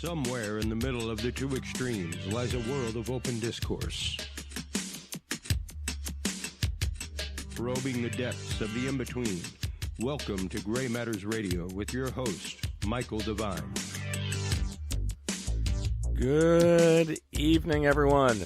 Somewhere in the middle of the two extremes lies a world of open discourse. Probing the depths of the in-between. Welcome to Gray Matters Radio with your host, Michael Devine. Good evening, everyone.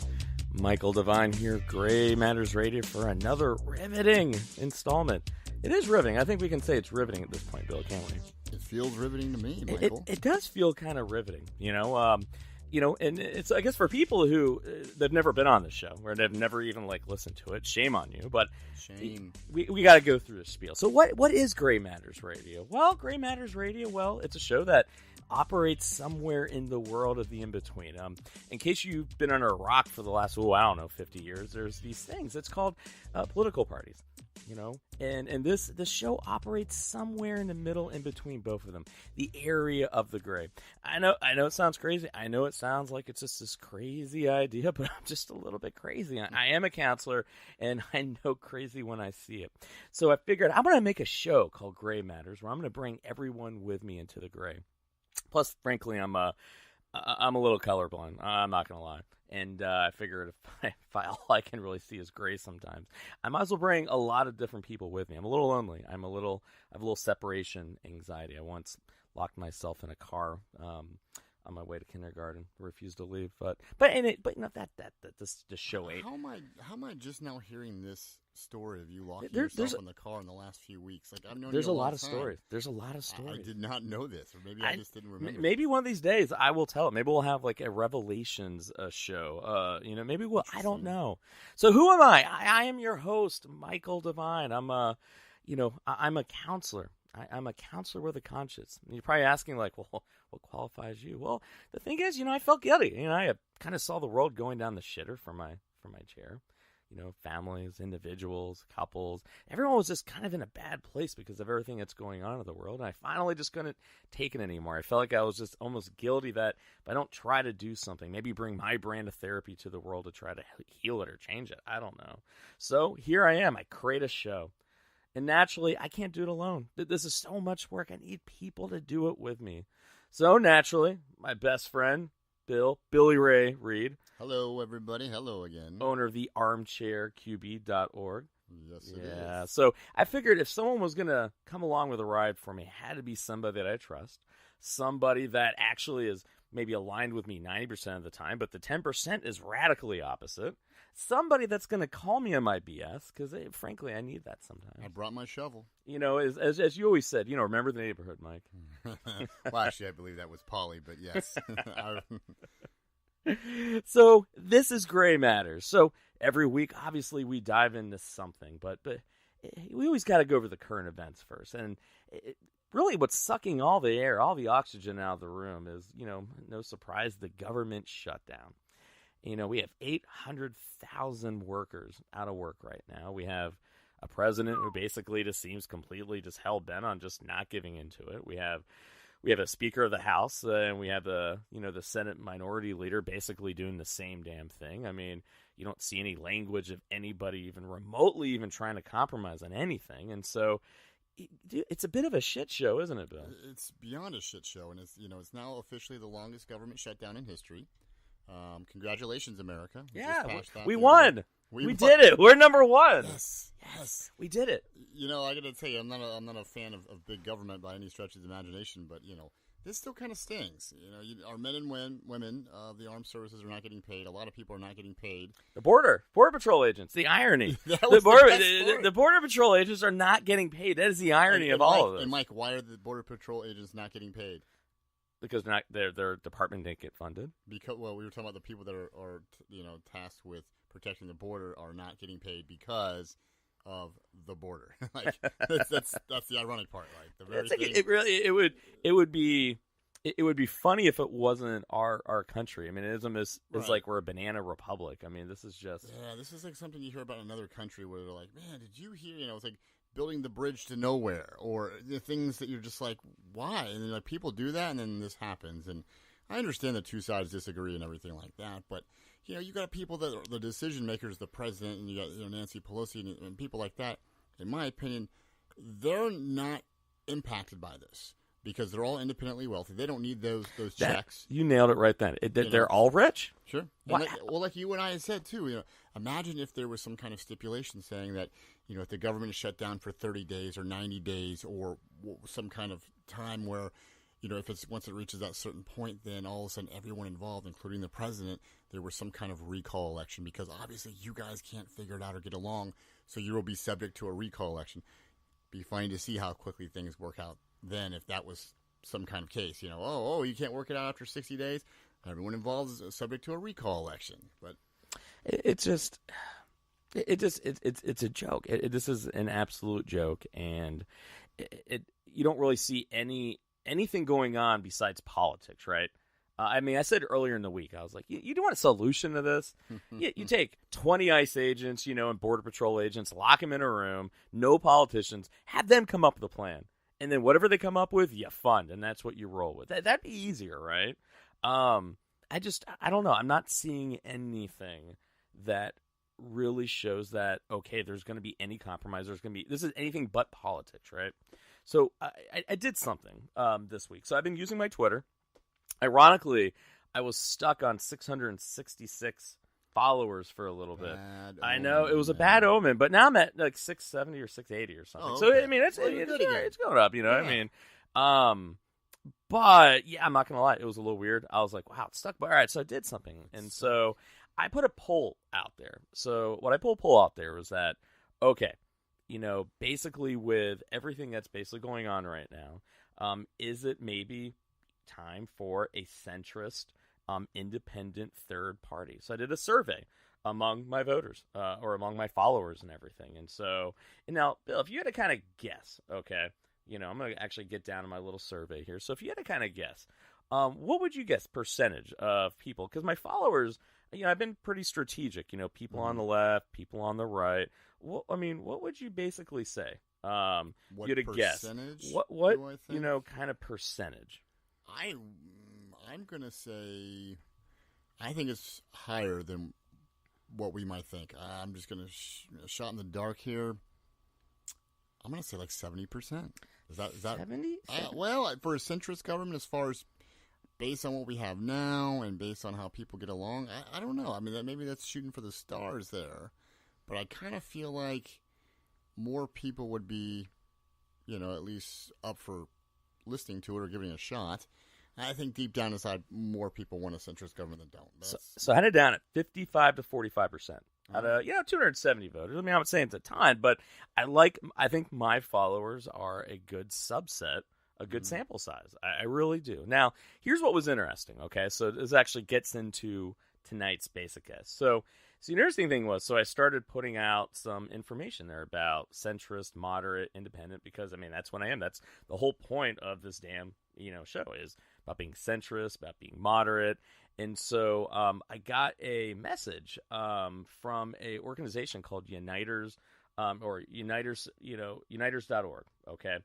Michael Devine here, Gray Matters Radio, for another riveting installment. It is riveting. I think we can say it's riveting at this point, Bill, can't we? It feels riveting to me, Michael. It does feel kind of riveting, and it's, I guess, for people who they've never been on the show or they've never even listened to it. Shame on you, but shame. We got to go through the spiel. So what is Gray Matters Radio? Well, Gray Matters Radio, it's a show that operates somewhere in the world of the in-between. In case you've been under a rock for the last, 50 years, there's these things. It's called political parties. And this show operates somewhere in the middle, in between both of them, the area of the gray. I know it sounds crazy. I know it sounds like it's just this crazy idea, but I'm just a little bit crazy. I am a counselor, and I know crazy when I see it. So I figured I'm going to make a show called Gray Matters, where I'm going to bring everyone with me into the gray. Plus, frankly, I'm a little colorblind. I'm not going to lie. And I figured if all I can really see is gray sometimes, I might as well bring a lot of different people with me. I'm a little lonely. I have a little separation anxiety. I once locked myself in a car on my way to kindergarten, refused to leave. But this show ain't. How am I just now hearing this story of you locking yourself in the car in the last few weeks? I've known there's you a lot of time. stories. There's a lot of stories. I did not know this, or maybe I just didn't remember. Maybe one of these days I will tell it. Maybe we'll have a Revelations show. Maybe we'll. I don't know. So who am I? I am your host, Michael Devine. I'm I'm a counselor. I'm a counselor with a conscience. You're probably asking, what qualifies you? Well, the thing is, I felt guilty. I kind of saw the world going down the shitter from my chair. Families, individuals, couples. Everyone was just kind of in a bad place because of everything that's going on in the world. And I finally just couldn't take it anymore. I felt like I was just almost guilty that if I don't try to do something, maybe bring my brand of therapy to the world to try to heal it or change it. I don't know. So here I am. I create a show. And naturally, I can't do it alone. This is so much work. I need people to do it with me. So naturally, my best friend, Billy Ray Reed. Hello, everybody. Hello again. Owner of the armchairqb.org. Yes, it is. So I figured if someone was going to come along with a ride for me, it had to be somebody that I trust. Somebody that actually is maybe aligned with me 90% of the time, but the 10% is radically opposite. Somebody that's going to call me on my BS, because frankly, I need that sometimes. I brought my shovel. As you always said, remember the neighborhood, Mike. Well, actually, I believe that was Polly, but yes. So this is Gray Matters. So every week, obviously, we dive into something, but we always got to go over the current events first. And really what's sucking all the air, all the oxygen out of the room is, no surprise, the government shutdown. We have 800,000 workers out of work right now. We have a president who basically just seems completely just hell-bent on just not giving into it. We have a Speaker of the House, and we have the Senate Minority Leader basically doing the same damn thing. I mean, you don't see any language of anybody even remotely even trying to compromise on anything. And so it's a bit of a shit show, isn't it, Bill? It's beyond a shit show, and it's now officially the longest government shutdown in history. Congratulations, America. We won. We did it. We're number one. Yes, we did it. I got to tell you, I'm not a fan of big government by any stretch of the imagination, but this still kind of stings. Our men and women of the armed services are not getting paid. A lot of people are not getting paid. The Border Patrol agents. The irony. The Border Patrol agents are not getting paid. That is the irony of all of this. And Mike, why are the Border Patrol agents not getting paid? Because their department didn't get funded. Because we were talking about the people that are tasked with protecting the border are not getting paid because of the border. That's the ironic part. The very thing. It would be funny if it wasn't our country. I mean, ism is like we're a banana republic. I mean, this is just this is like something you hear about in another country where they're like, man, did you hear? It's like building the bridge to nowhere, or the things that you're just like, why? And then people do that, and then this happens. And I understand the two sides disagree and everything like that, but you got people that are the decision makers, the president, and you got Nancy Pelosi and people like that. In my opinion, they're not impacted by this. because they're all independently wealthy. They don't need those checks. You nailed it right then. They're all rich. Sure. Like you and I had said too. Imagine if there was some kind of stipulation saying that if the government is shut down for 30 days or 90 days or some kind of time where if once it reaches that certain point, then all of a sudden everyone involved, including the president, there was some kind of recall election because obviously you guys can't figure it out or get along, so you will be subject to a recall election. Be funny to see how quickly things work out then if that was some kind of case. You can't work it out after 60 days. Everyone involved is subject to a recall election. But it's a joke. This is an absolute joke, and you don't really see anything going on besides politics, right? I said earlier in the week, I was like, you don't want a solution to this? You take 20 ICE agents, and Border Patrol agents, lock them in a room, no politicians, have them come up with a plan. And then whatever they come up with, you fund, and that's what you roll with. That'd be easier, right? I don't know. I'm not seeing anything that really shows that, okay, there's going to be any compromise. This is anything but politics, right? So I did something this week. So I've been using my Twitter. Ironically, I was stuck on 666 followers for a little bit. I know it was a bad omen, but now I'm at like 670 or 680 or something. Oh, okay. So it's going up, Yeah. But yeah, I'm not gonna lie, it was a little weird. I was like, wow, it's stuck. But all right, so I did something, and so I put a poll out there. So what I put a poll out there was that, okay, basically with everything that's basically going on right now, is it maybe time for a centrist, independent third party? So I did a survey among my voters, or among my followers and everything. And now, Bill, if you had to kind of guess, okay, I'm going to actually get down to my little survey here. So if you had to kind of guess, what would you guess percentage of people? Because my followers, I've been pretty strategic, people on the left, people on the right. What would you basically say? What you had to guess. What kind of percentage? I'm going to say, I think it's higher than what we might think. I'm just going to shot in the dark here. I'm going to say like 70%. Is that 70? Well, for a centrist government, as far as based on what we have now and based on how people get along, I don't know. Maybe that's shooting for the stars there, but I kind of feel like more people would be, at least up for listening to it or giving it a shot. I think deep down inside, more people want a centrist government than don't. So I had it down at 55 to 45%. Out of 270 voters. I'm not saying it's a ton, but I think my followers are a good subset, a good sample size. I really do. Now, here's what was interesting. Okay, so this actually gets into tonight's basic guest. So the interesting thing was, I started putting out some information there about centrist, moderate, independent, because that's what I am. That's the whole point of this damn show, is about being centrist, about being moderate. And so I got a message from a organization called Uniters, or Uniters, Uniters.org. Okay,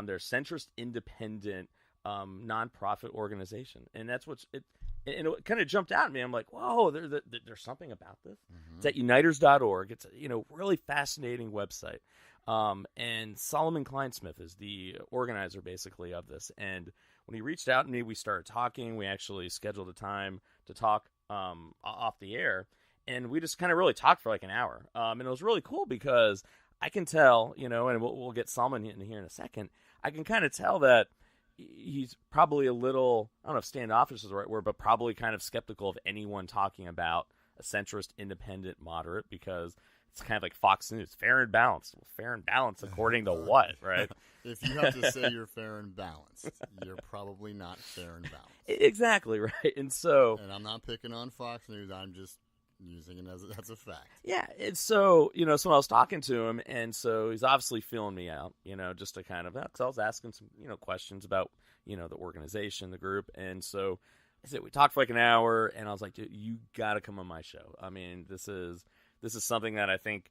they're centrist, independent, nonprofit organization, and that's what's it. And it kind of jumped out at me. I'm like, whoa, there's something about this. It's at Uniters.org. It's a really fascinating website. And Solomon Kleinsmith is the organizer basically of this. And when he reached out to me, we started talking. We actually scheduled a time to talk off the air, and we just kind of really talked for like an hour. And it was really cool because I can tell, and we'll get Solomon in here in a second. I can kind of tell that he's probably a little, I don't know if standoffish is the right word, but probably kind of skeptical of anyone talking about a centrist, independent, moderate, because it's kind of like Fox News, fair and balanced. Well, fair and balanced according to what, right? If you have to say you're fair and balanced, you're probably not fair and balanced. Exactly, right. And I'm not picking on Fox News. I'm just using it as a fact. Yeah, and so, so I was talking to him, and so he's obviously feeling me out, just to kind of, because I was asking some, questions about, the organization, the group, and so I said, we talked for like an hour, and I was like, dude, you got to come on my show. This is something that I think,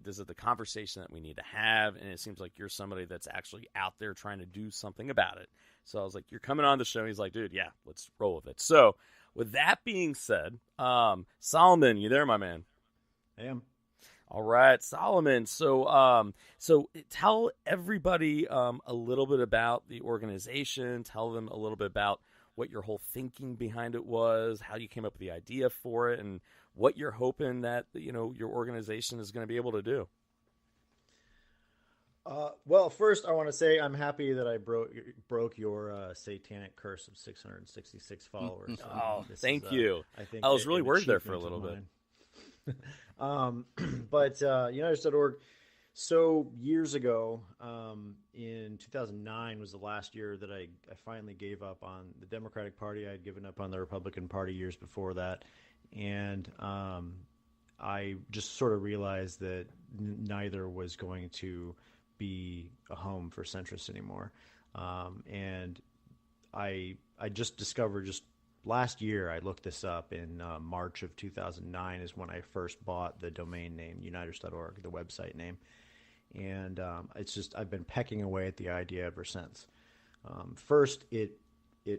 this is the conversation that we need to have, and it seems like you're somebody that's actually out there trying to do something about it. So I was like, you're coming on the show. He's like, dude, yeah, let's roll with it. So with that being said, Solomon, you there, my man? I am. All right, Solomon. So tell everybody a little bit about the organization. Tell them a little bit about what your whole thinking behind it was, how you came up with the idea for it, and what you're hoping that your organization is going to be able to do. Well, first I want to say I'm happy that I broke your satanic curse of 666 followers. Thank you. I think I was really worried there for a little bit. But United.org. So years ago, in 2009 was the last year that I finally gave up on the Democratic Party. I had given up on the Republican Party years before that, and I just sort of realized that neither was going to be a home for centrists anymore. And I just discovered just last year, I looked this up in March of 2009 is when I first bought the domain name, United.org, the website name. And it's just, I've been pecking away at the idea ever since. First, it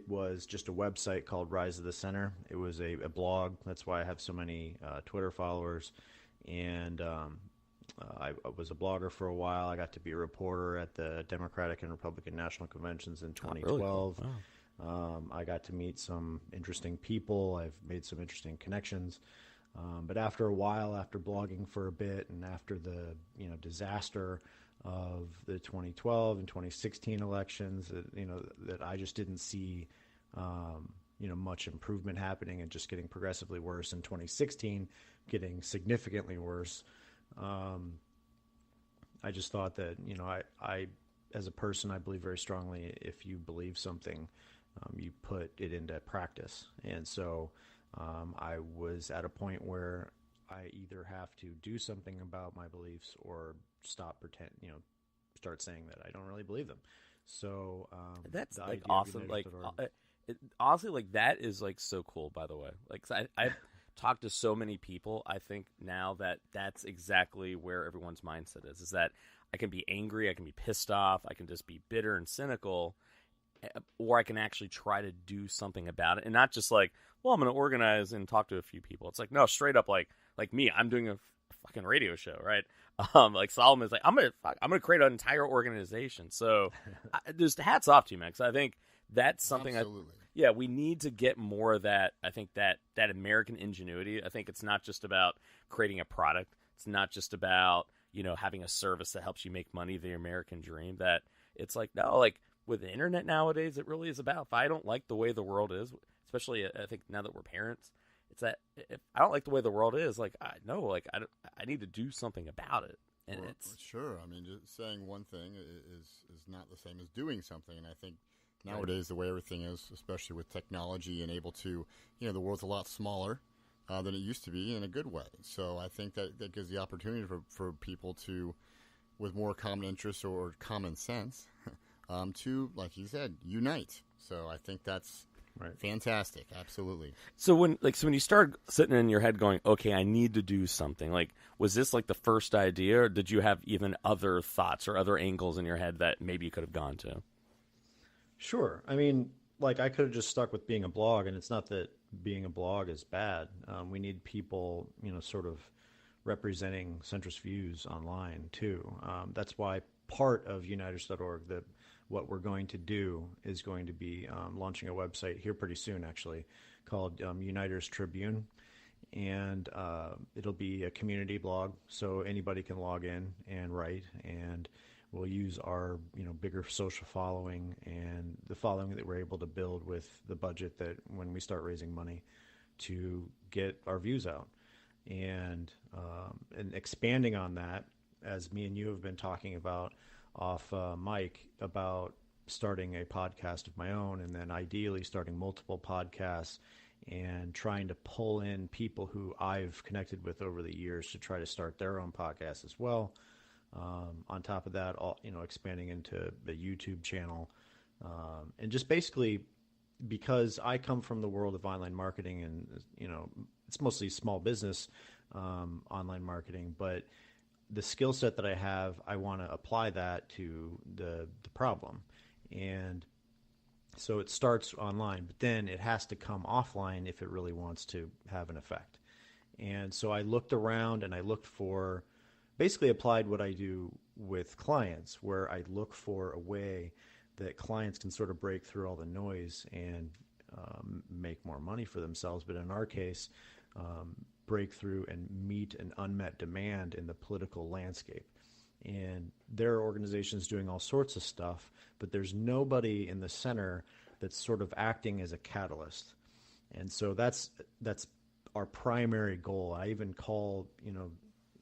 was just a website called Rise of the Center. It was a blog. That's why I have so many Twitter followers. And I was a blogger for a while. I got to be a reporter at the Democratic and Republican National Conventions in 2012. Really cool. Wow. I got to meet some interesting people. I've made some interesting connections. But after a while, after blogging for a bit, and after the disaster of the 2012 and 2016 elections, that I just didn't see much improvement happening, and just getting progressively worse. In 2016, getting significantly worse. I just thought that I as a person, I believe very strongly if you believe something, you put it into practice. And so I was at a point where I either have to do something about my beliefs or start saying that I don't really believe them. So that's like awesome. Like honestly, like that is like so cool. By the way, like I've talked to so many people. I think now that that's exactly where everyone's mindset is that I can be angry, I can be pissed off, I can just be bitter and cynical, or I can actually try to do something about it, and not just like, well, I'm going to organize and talk to a few people. It's like, no, straight up, like me, I'm doing a fucking radio show, right? Like Solomon's like, I'm gonna create an entire organization. So, just hats off to you, man, because I think that's something. Absolutely. We need to get more of that. I think that American ingenuity. I think it's not just about creating a product. It's not just about having a service that helps you make money, the American dream. That it's like, no, like with the internet nowadays, it really is about, if I don't like the way the world is, especially I think now that we're parents, it's that if I don't like the way the world is, like I need to do something about it. And it's sure. I mean, just saying one thing is not the same as doing something. And I think nowadays the way everything is, especially with technology and able to, the world's a lot smaller than it used to be in a good way. So I think that gives the opportunity for people to, with more common interests or common sense, to, like you said, unite. So I think that's fantastic. Absolutely. So when you started sitting in your head going, okay, I need to do something, like, was this like the first idea, or did you have even other thoughts or other angles in your head that maybe you could have gone to? Sure. I mean, like, I could have just stuck with being a blog, and it's not that being a blog is bad. We need people, sort of representing centrist views online too. That's why part of United.org, what we're going to do is going to be launching a website here pretty soon, actually, called Uniters Tribune. And it'll be a community blog, so anybody can log in and write, and we'll use our bigger social following and the following that we're able to build with the budget that when we start raising money to get our views out. And expanding on that, as me and you have been talking about off mic, about starting a podcast of my own, and then ideally starting multiple podcasts and trying to pull in people who I've connected with over the years to try to start their own podcasts as well. On top of that, expanding into the YouTube channel, and just basically, because I come from the world of online marketing, and it's mostly small business online marketing, but the skill set that I have, I want to apply that to the problem. And so it starts online, but then it has to come offline if it really wants to have an effect. And so I looked around and I looked for basically applied what I do with clients, where I look for a way that clients can sort of break through all the noise and make more money for themselves. But in our case, break through and meet an unmet demand in the political landscape. And there are organizations doing all sorts of stuff, but there's nobody in the center that's sort of acting as a catalyst. And so that's our primary goal. I even call,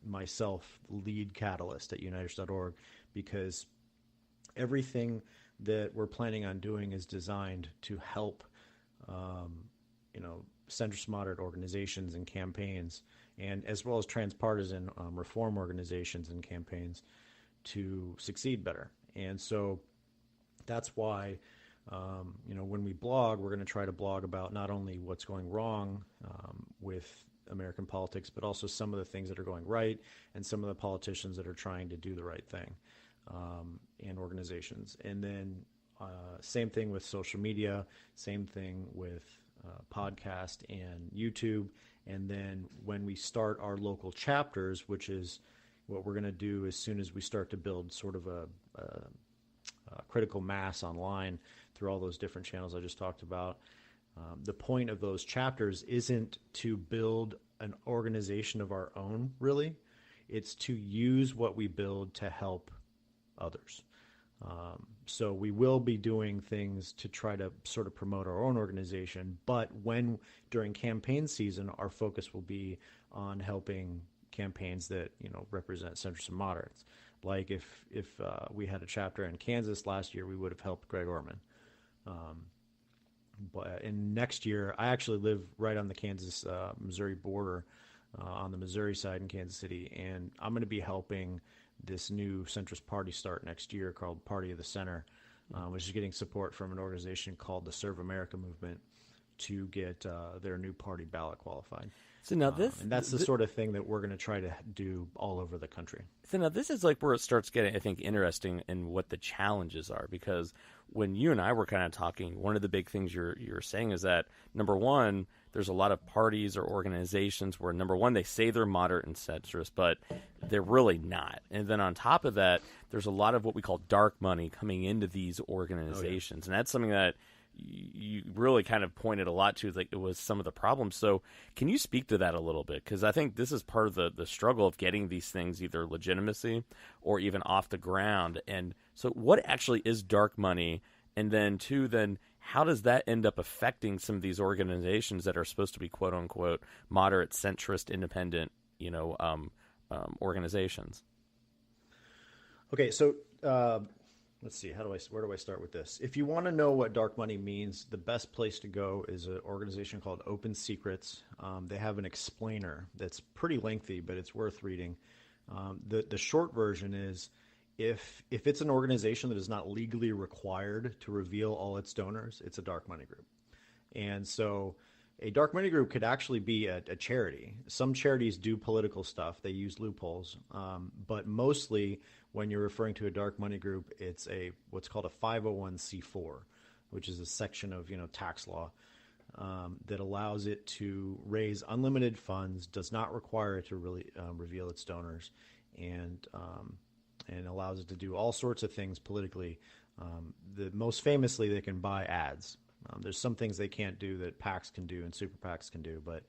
myself lead catalyst at uniters.org, because everything that we're planning on doing is designed to help, centrist moderate organizations and campaigns, and as well as transpartisan reform organizations and campaigns to succeed better. And so that's why, when we blog, we're going to try to blog about not only what's going wrong with American politics, but also some of the things that are going right and some of the politicians that are trying to do the right thing, and organizations. And then same thing with social media, same thing with podcast and YouTube. And then when we start our local chapters, which is what we're going to do as soon as we start to build sort of a critical mass online through all those different channels I just talked about, the point of those chapters isn't to build an organization of our own, really. It's to use what we build to help others. So we will be doing things to try to sort of promote our own organization, but during campaign season, our focus will be on helping campaigns that represent centrists and moderates. Like if we had a chapter in Kansas last year, we would have helped Greg Orman. But in next year, I actually live right on the Kansas Missouri border, on the Missouri side in Kansas City, and I'm going to be helping this new centrist party start next year called Party of the Center, which is getting support from an organization called the Serve America Movement to get their new party ballot qualified. So now and that's the sort of thing that we're going to try to do all over the country. So now this is like where it starts getting, I think, interesting in what the challenges are, because when you and I were kind of talking, one of the big things you're saying is that, number one, there's a lot of parties or organizations where, number one, they say they're moderate and centrist, but they're really not. And then on top of that, there's a lot of what we call dark money coming into these organizations. And that's something that you really kind of pointed a lot to, like it was some of the problems. So can you speak to that a little bit? Because I think this is part of the struggle of getting these things either legitimacy or even off the ground. And so what actually is dark money? And then two, how does that end up affecting some of these organizations that are supposed to be quote unquote moderate, centrist, independent, organizations? Okay. So, let's see. Where do I start with this? If you want to know what dark money means, the best place to go is an organization called Open Secrets. They have an explainer that's pretty lengthy, but it's worth reading. The short version is, if it's an organization that is not legally required to reveal all its donors, it's a dark money group. And so a dark money group could actually be a charity. Some charities do political stuff. They use loopholes. But mostly when you're referring to a dark money group, it's what's called a 501c4, which is a section of tax law that allows it to raise unlimited funds, does not require it to really reveal its donors, and allows it to do all sorts of things politically. Most famously, they can buy ads. There's some things they can't do that PACs can do and super PACs can do, but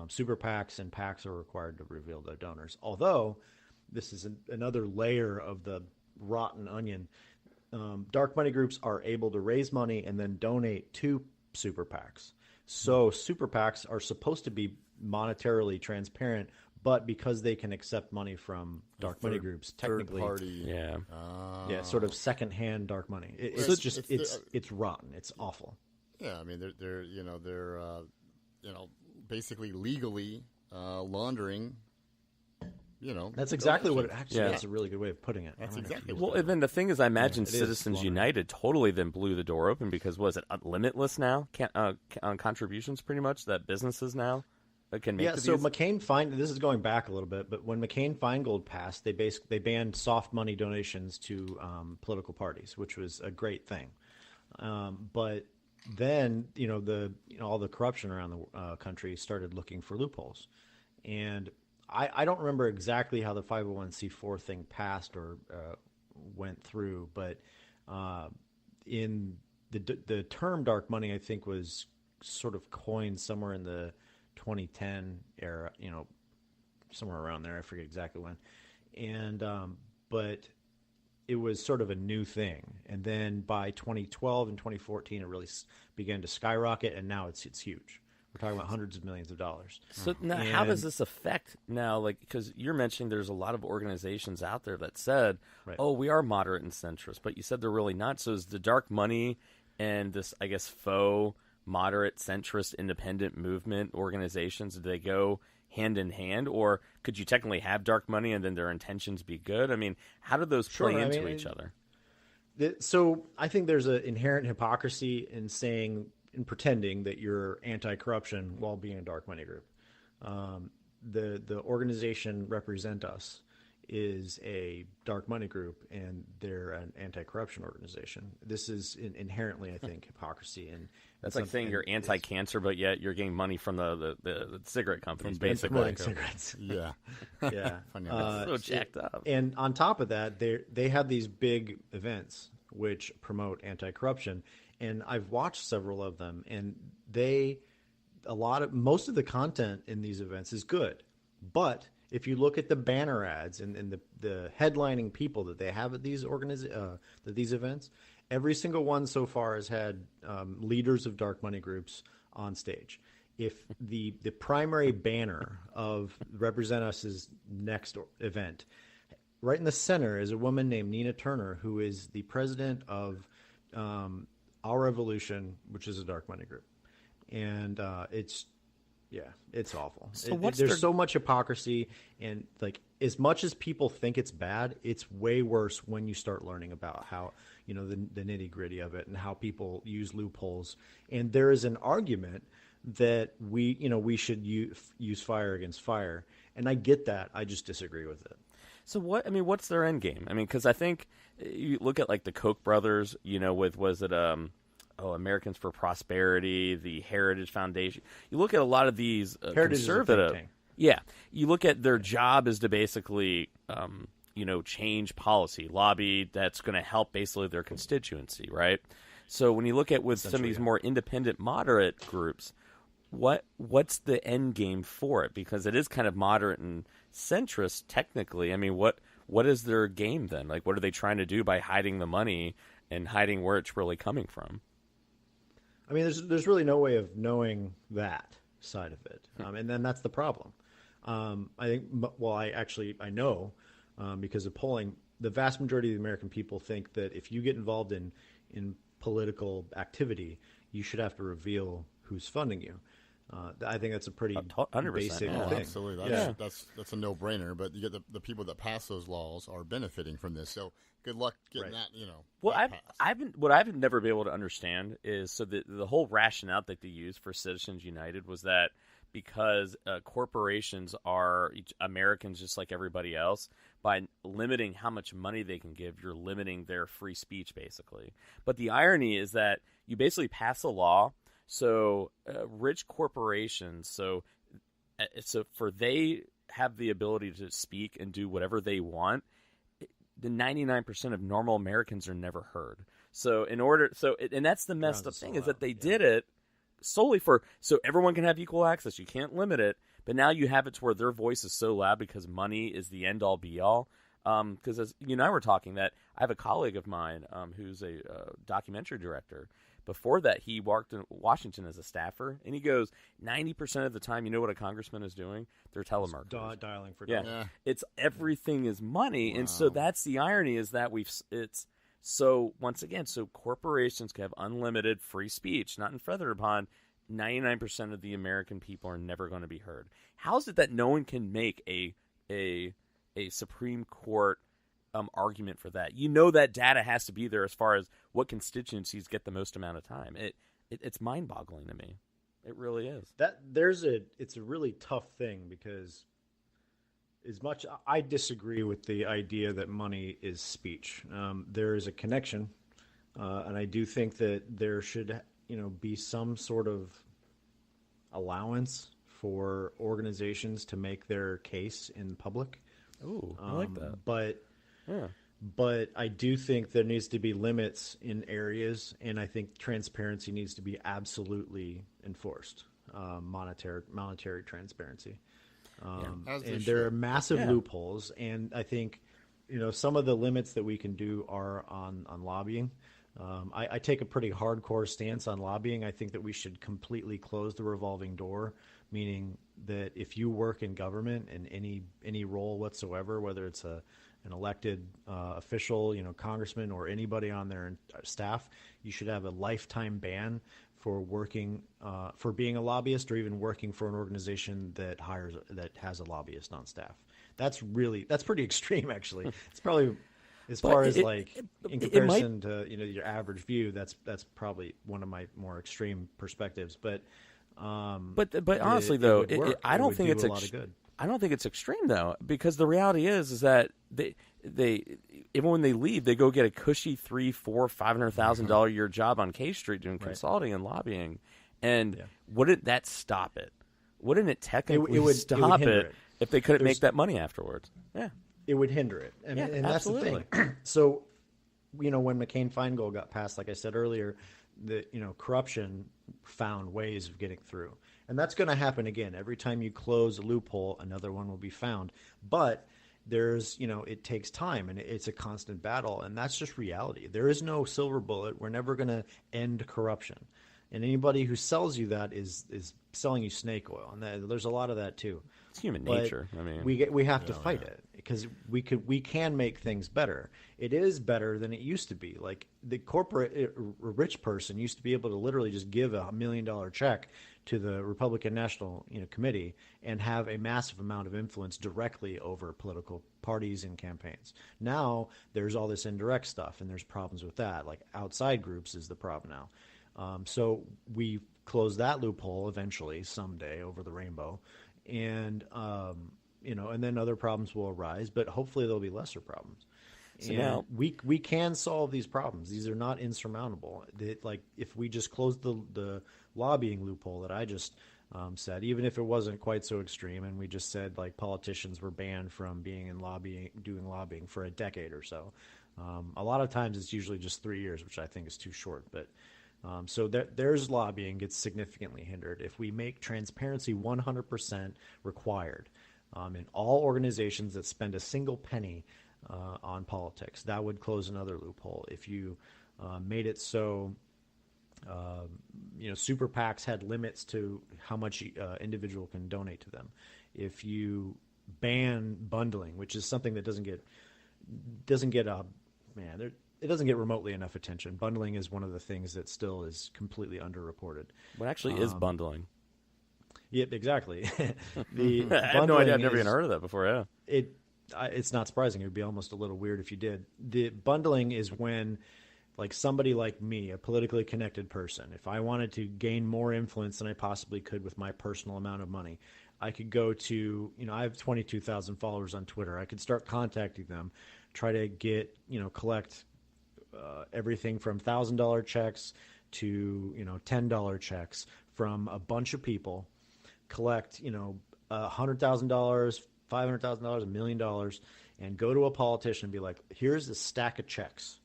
super PACs and PACs are required to reveal their donors. Although this is another layer of the rotten onion. Dark money groups are able to raise money and then donate to super PACs. So super PACs are supposed to be monetarily transparent, but because they can accept money from dark money groups, technically, third party, sort of secondhand dark money. It's rotten. It's awful. Yeah, I mean they're basically legally laundering. That's exactly what it actually. Yeah. That's a really good way of putting it. That's exactly. Well, and then the thing is, I imagine Citizens United totally then blew the door open, because was it limitless now? On contributions, pretty much, that businesses now can make. So McCain this is going back a little bit, but when McCain-Feingold passed, they banned soft money donations to political parties, which was a great thing. But then all the corruption around the country started looking for loopholes, and I don't remember exactly how the 501c4 thing passed or went through, but in the term dark money, I think, was sort of coined somewhere in the 2010 era, somewhere around there. I forget exactly when. And but it was sort of a new thing. And then by 2012 and 2014, it really began to skyrocket, and now it's huge. We're talking about hundreds of millions of dollars. So now, how does this affect now? Like, because you're mentioning there's a lot of organizations out there that said, right. "Oh, we are moderate and centrist," but you said they're really not. So is the dark money and this, I guess, faux moderate centrist independent movement organizations, do they go hand in hand, or could you technically have dark money and then their intentions be good? I mean, how do those play into each other? So I think there's an inherent hypocrisy in saying, in pretending that you're anti-corruption while being a dark money group. The organization Represent Us is a dark money group, and they're an anti-corruption organization. This is inherently, I think, hypocrisy. And that's like saying you're anti-cancer, but yet you're getting money from the cigarette companies, basically. Cigarettes. Yeah. Yeah. So jacked up. And on top of that, they have these big events which promote anti-corruption. And I've watched several of them, and most of the content in these events is good. But if you look at the banner ads and the headlining people that they have at these these events, every single one so far has had leaders of dark money groups on stage. If the primary banner of Represent Us's next event, right in the center is a woman named Nina Turner, who is the president of Our Revolution, which is a dark money group. And it's awful. So there's so much hypocrisy, and like, as much as people think it's bad, it's way worse when you start learning about how, the nitty gritty of it and how people use loopholes. And there is an argument that we should use fire against fire. And I get that. I just disagree with it. So what's their end game? I mean, because I think you look at like the Koch brothers, Americans for Prosperity, the Heritage Foundation. You look at a lot of these conservative. Yeah, you look at their job is to basically, change policy, lobby that's going to help basically their constituency, right? So when you look at with some of these more independent, moderate groups, what's the end game for it? Because it is kind of moderate and centrist technically. I mean, what is their game then? Like, what are they trying to do by hiding the money and hiding where it's really coming from? I mean, there's really no way of knowing that side of it, and then that's the problem. I think, I know because of polling, the vast majority of the American people think that if you get involved in political activity, you should have to reveal who's funding you. I think that's a pretty 100%, basic yeah. thing. Absolutely, that's a no-brainer. But you get the people that pass those laws are benefiting from this. So good luck getting that. Well, that I've never been able to understand is the whole rationale that they used for Citizens United was that because corporations are Americans just like everybody else, by limiting how much money they can give, you're limiting their free speech basically. But the irony is that you basically pass a law. So rich corporations, so for they have the ability to speak and do whatever they want. The 99% of normal Americans are never heard. So and that's the messed up thing is that they did it solely so everyone can have equal access. You can't limit it, but now you have it to where their voice is so loud because money is the end all be all. Because as you and I were talking, that I have a colleague of mine who's a documentary director. Before that, he worked in Washington as a staffer, and he goes, 90% of the time, you know what a congressman is doing? They're telemarketers. Dialing for dollars. Yeah. It's everything is money, and so that's the irony is that once again, so corporations can have unlimited free speech, not infringed upon. 99% of the American people are never going to be heard. How is it that no one can make a Supreme Court argument for that? That data has to be there as far as what constituencies get the most amount of time. It's mind-boggling to me. It really is. It's a really tough thing because as much I disagree with the idea that money is speech. There is a connection, and I do think that there should be some sort of allowance for organizations to make their case in public. Ooh, I like that. But I do think there needs to be limits in areas, and I think transparency needs to be absolutely enforced. Monetary transparency. And there are massive loopholes, and I think, some of the limits that we can do are on lobbying. I take a pretty hardcore stance on lobbying. I think that we should completely close the revolving door, meaning that if you work in government in any role whatsoever, whether it's an elected official, congressman, or anybody on their staff, you should have a lifetime ban for working for being a lobbyist, or even working for an organization that has a lobbyist on staff. That's pretty extreme, actually. It's probably, as far as in comparison to your average view, that's probably one of my more extreme perspectives. But honestly, though, I don't think it's a lot of good. I don't think it's extreme, though, because the reality is that they even when they leave, they go get a cushy $300,000, $400,000, $500,000 a year job on K Street doing consulting and lobbying. And wouldn't that stop it? Wouldn't it technically stop it if they couldn't make that money afterwards? Yeah, it would hinder it. And that's the thing. So, when McCain-Feingold got passed, like I said earlier, corruption found ways of getting through. And that's going to happen again. Every time you close a loophole, another one will be found. But there's, it takes time, and it's a constant battle. And that's just reality. There is no silver bullet. We're never going to end corruption. And anybody who sells you that is selling you snake oil. And there's a lot of that too. It's human nature. I mean, we have to fight it, because we can make things better. It is better than it used to be. Like the corporate rich person used to be able to literally just give $1 million check to the Republican National Committee and have a massive amount of influence directly over political parties and campaigns. Now there's all this indirect stuff, and there's problems with that. Like outside groups is the problem now. So we close that loophole eventually, someday, over the rainbow, and and then other problems will arise, but hopefully there'll be lesser problems. So now we can solve these problems. These are not insurmountable. If we just close the lobbying loophole that I just said, even if it wasn't quite so extreme, and we just said politicians were banned from being in doing lobbying for a decade or so. A lot of times it's usually just 3 years, which I think is too short, but. So there's lobbying gets significantly hindered. If we make transparency 100% required in all organizations that spend a single penny on politics, that would close another loophole. If you made it so, super PACs had limits to how much individual can donate to them. If you ban bundling, which is something that doesn't get it doesn't get remotely enough attention. Bundling is one of the things that still is completely underreported. What actually is bundling? Yeah, exactly. I had no idea. I've never even heard of that before. Yeah, it's not surprising. It would be almost a little weird if you did. The bundling is when, somebody like me, a politically connected person, if I wanted to gain more influence than I possibly could with my personal amount of money, I could go to, I have 22,000 followers on Twitter. I could start contacting them, try to get, collect everything from $1,000 checks to $10 checks from a bunch of people, collect $100,000, $500,000, $1 million, and go to a politician and be like, here's a stack of checks.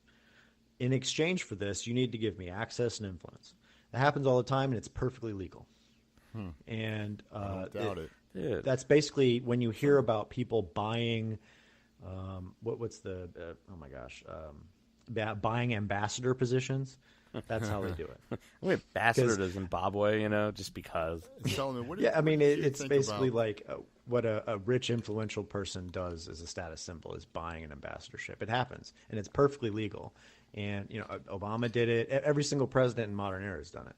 In exchange for this, you need to give me access and influence. It happens all the time, and it's perfectly legal. And I don't doubt it. Yeah. That's basically when you hear about people buying buying ambassador positions. That's how they do it. I'm ambassador to Zimbabwe, just because. It's basically what a rich, influential person does as a status symbol is buying an ambassadorship. It happens, and it's perfectly legal. And Obama did it. Every single president in modern era has done it.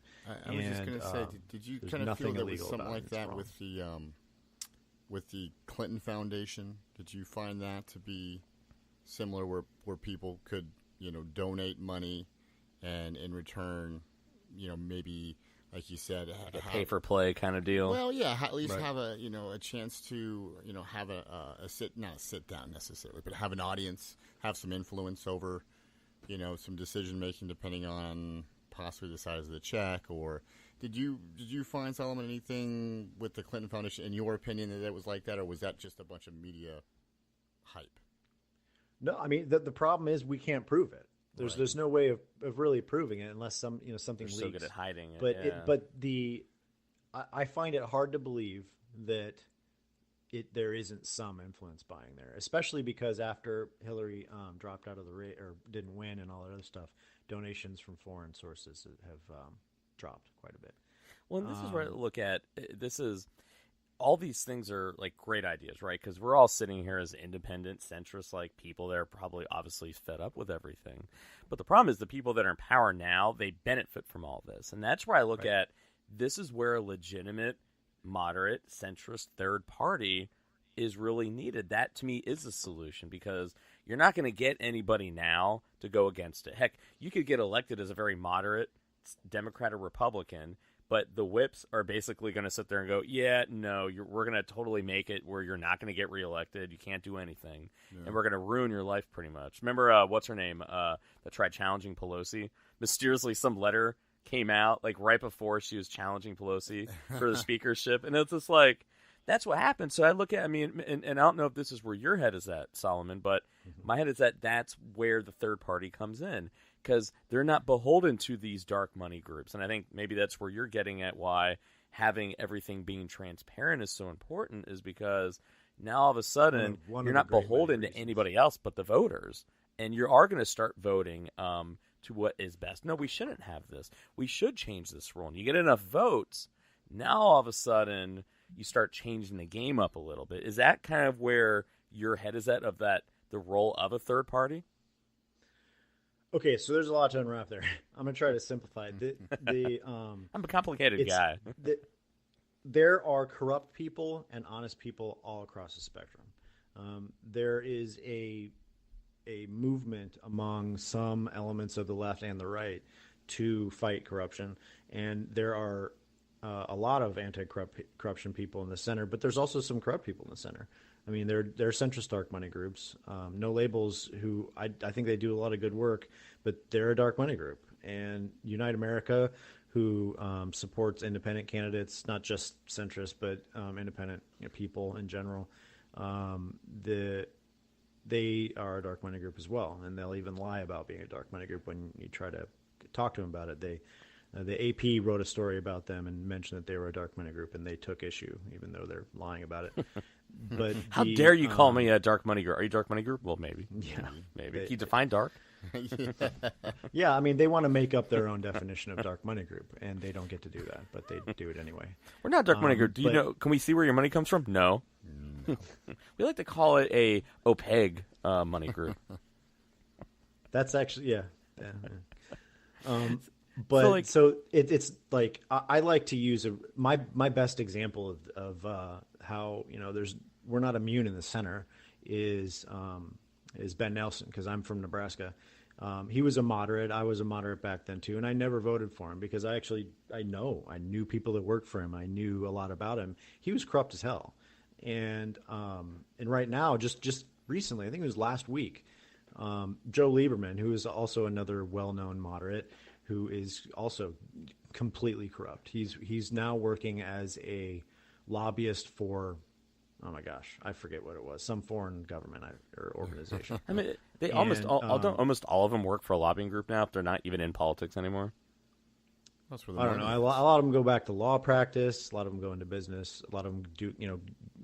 I was just going to say, did you kind of feel there was something like that with the Clinton Foundation? Did you find that to be similar, where people could donate money, and in return, maybe, like you said, a pay-for-play kind of deal? Well, yeah, at least have a chance to have not sit down necessarily, but have an audience, have some influence over some decision making, depending on possibly the size of the check. Or Did you find, Solomon, anything with the Clinton Foundation, in your opinion, that it was like that, or was that just a bunch of media hype? No, I mean the problem is we can't prove it. There's no way of really proving it unless something They're leaks. so good at hiding it. But I find it hard to believe that there isn't some influence buying there, especially because after Hillary dropped out of the race or didn't win and all that other stuff, donations from foreign sources have dropped quite a bit. Well, and this is where I look at this is all these things are like great ideas, right? Because we're all sitting here as independent, centrist like people that are probably obviously fed up with everything. But the problem is the people that are in power now, they benefit from all this, and that's where I look at this is where a legitimate, moderate, centrist third party is really needed. That to me is a solution because you're not going to get anybody now to go against it. Heck, you could get elected as a very moderate Democrat or Republican, but the whips are basically going to sit there and go, yeah, no, we're going to totally make it where you're not going to get reelected. You can't do anything. Yeah. And we're going to ruin your life pretty much. Remember, what's her name, that tried challenging Pelosi? Mysteriously, some letter came out like right before she was challenging Pelosi for the speakership. And it's just like, that's what happened. So I look at, and I don't know if this is where your head is at, Solomon, but my head is that that's where the third party comes in. Because they're not beholden to these dark money groups. And I think maybe that's where you're getting at why having everything being transparent is so important is because now all of a sudden you're not beholden to anybody else but the voters. And you are going to start voting to what is best. No, we shouldn't have this. We should change this rule. And you get enough votes, now all of a sudden you start changing the game up a little bit. Is that kind of where your head is at of that the role of a third party? Okay, so there's a lot to unwrap there. I'm going to try to simplify it. I'm a complicated guy. There are corrupt people and honest people all across the spectrum. There is a movement among some elements of the left and the right to fight corruption, and there are a lot of anti-corruption people in the center, but there's also some corrupt people in the center. I mean, they're centrist dark money groups. No Labels, who I think they do a lot of good work, but they're a dark money group. And Unite America, who supports independent candidates, not just centrist, but independent people in general. They are a dark money group as well, and they'll even lie about being a dark money group when you try to talk to them about it. The AP wrote a story about them and mentioned that they were a dark money group, and they took issue, even though they're lying about it. But how dare you call me a dark money group? Are you a dark money group? Well, maybe. Yeah, maybe. Can you define dark? Yeah, I mean, they want to make up their own definition of dark money group, and they don't get to do that, but they do it anyway. We're not a dark money group. Do you know? Can we see where your money comes from? No. We like to call it a opaque money group. That's actually But so it's like I like to use my best example of how we're not immune in the center is Ben Nelson, because I'm from Nebraska. He was a moderate. I was a moderate back then too, and I never voted for him because I knew people that worked for him. I knew a lot about him. He was corrupt as hell, and right now, just recently, I think it was last week, Joe Lieberman, who is also another well-known moderate, who is also completely corrupt. He's now working as a lobbyist for, oh my gosh, I forget what it was, some foreign government or organization. I mean, don't almost all of them work for a lobbying group now if they're not even in politics anymore? I don't know. A lot of them go back to law practice. A lot of them go into business. A lot of them do,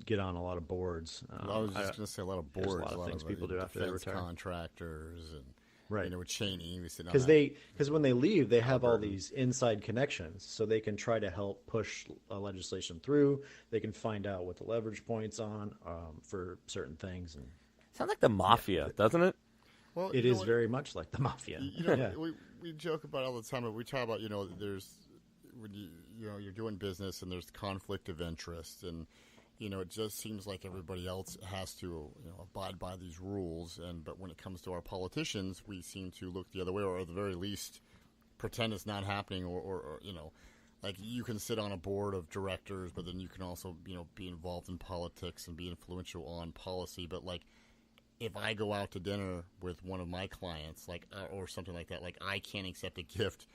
get on a lot of boards. I was just going to say a lot of boards. A lot of things people do after they retire. Contractors and. Right. With Cheney, because when they leave, they have all these inside connections, so they can try to help push legislation through. They can find out what the leverage points on for certain things. And sounds like the mafia, doesn't it? Well, it is very much like the mafia. We joke about it all the time, but we talk about there's when you're doing business and there's conflict of interest, and it just seems like everybody else has to abide by these rules, but when it comes to our politicians, we seem to look the other way, or at the very least pretend it's not happening, or like you can sit on a board of directors, but then you can also be involved in politics and be influential on policy. But like if I go out to dinner with one of my clients, like or something like that, like I can't accept a gift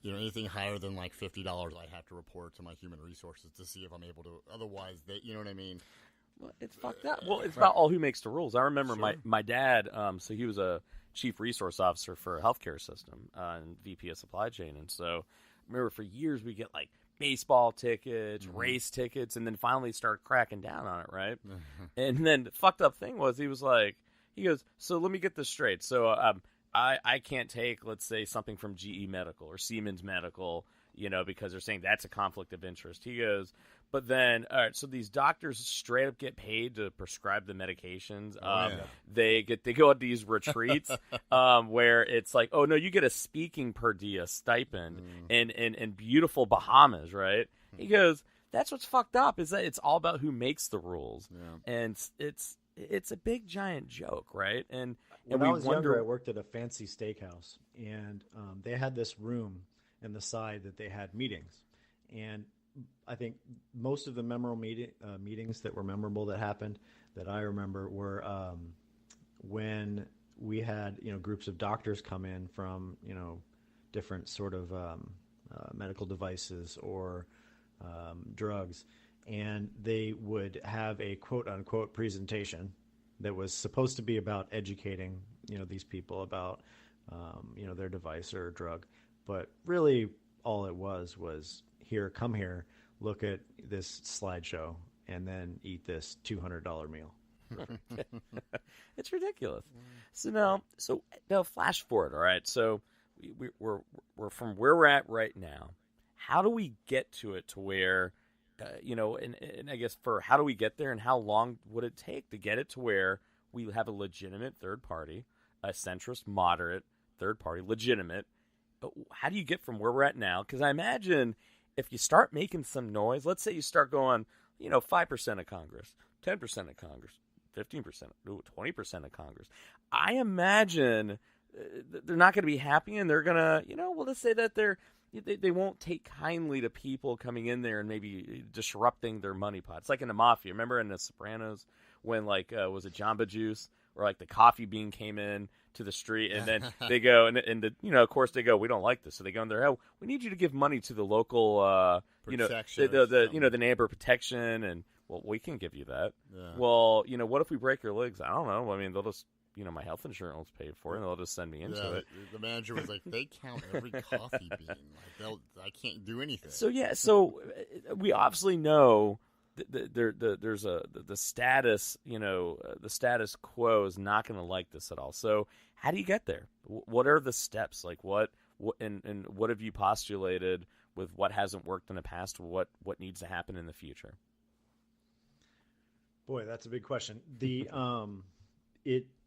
anything higher than like $50, I have to report to my human resources to see if I'm able to. Otherwise, you know what I mean? Well, it's fucked up. Well, it's about all who makes the rules. I remember Sure. my dad. So he was a chief resource officer for a healthcare system and VP of supply chain. And so I remember for years we get like baseball tickets, race tickets, and then finally start cracking down on it, right? And then the fucked up thing was he goes, so let me get this straight. So I can't take, let's say, something from GE Medical or Siemens Medical, because they're saying that's a conflict of interest. He goes, but then, all right, so these doctors straight up get paid to prescribe the medications. They go at these retreats where it's like, oh no, you get a speaking per dia stipend in beautiful Bahamas, right? He goes, that's what's fucked up is that it's all about who makes the rules, and it's a big giant joke, right? And when I was younger, I worked at a fancy steakhouse, and they had this room in the side that they had meetings, and I think most of the memorable meetings that were memorable that happened that I remember were when we had groups of doctors come in from different sort of medical devices or drugs, and they would have a quote unquote presentation that was supposed to be about educating these people about their device or drug, but really all it was here, come here, look at this slideshow, and then eat this $200 meal. It's ridiculous. So now flash forward. All right. So we're from where we're at right now. How do we get to it to where, and I guess for how do we get there and how long would it take to get it to where we have a legitimate third party, a centrist, moderate third party, legitimate. How do you get from where we're at now? Because I imagine if you start making some noise, let's say you start going, 5% of Congress, 10% of Congress, 15%, 20% of Congress. I imagine they're not going to be happy, and they're going to, we'll just say that they won't take kindly to people coming in there and maybe disrupting their money pot. It's like in the mafia. Remember in The Sopranos when was it Jamba Juice or like the coffee bean came in to the street, and then they go and of course they go, we don't like this, so they go in there, oh, we need you to give money to the local the neighbor protection, and well, we can give you that. Well, what if we break your legs? I don't know. I mean, they'll just my health insurance paid for it, and they'll just send me into it. The manager was like, they count every coffee bean. Like I can't do anything. So we obviously know there's the status, the status quo is not going to like this at all. So how do you get there? What are the steps? Like what and what have you postulated with what hasn't worked in the past? What needs to happen in the future? Boy, that's a big question.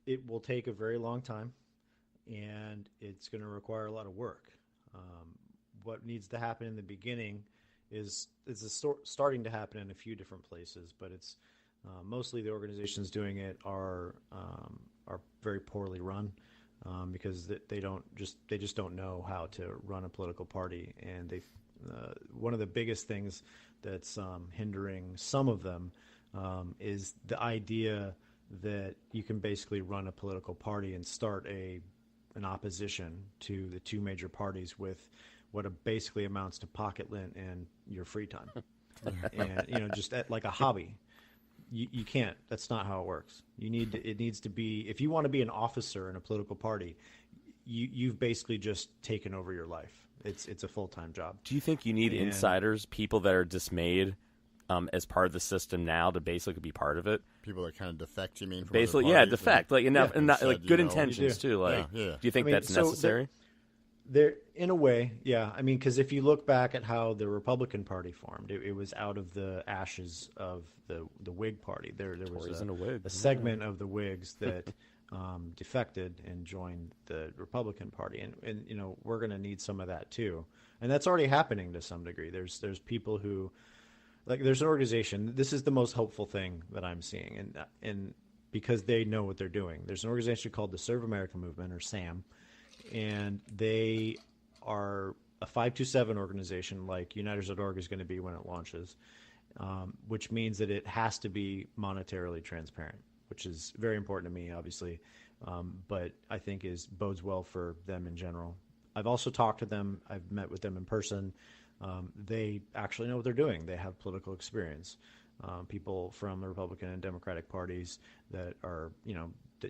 It will take a very long time, and it's going to require a lot of work. What needs to happen in the beginning is starting to happen in a few different places, but it's mostly the organizations doing it are very poorly run because they just don't know how to run a political party, and one of the biggest things that's hindering some of them is the idea that you can basically run a political party and start an opposition to the two major parties with what basically amounts to pocket lint and your free time, and just like a hobby. You can't. That's not how it works. It needs to be, if you want to be an officer in a political party, you've basically just taken over your life. It's a full-time job. Do you think you need insiders, people that are dismayed as part of the system now to basically be part of it? People that kind of defect, you mean? From basically, other parties, defect. Like enough, and not, like good you intentions too. Like, yeah. do you think that's necessary? There, in a way, yeah. I mean, because if you look back at how the Republican Party formed, it was out of the ashes of the Whig Party. There was a segment of the Whigs that defected and joined the Republican Party, and we're going to need some of that too, and that's already happening to some degree. There's people who, like, there's an organization. This is the most hopeful thing that I'm seeing, and because they know what they're doing. There's an organization called the Serve America Movement, or SAM. And they are a 527 organization, like Uniters.org is going to be when it launches, which means that it has to be monetarily transparent, which is very important to me, obviously, but I think bodes well for them in general. I've also talked to them. I've met with them in person. They actually know what they're doing. They have political experience. People from the Republican and Democratic parties that are,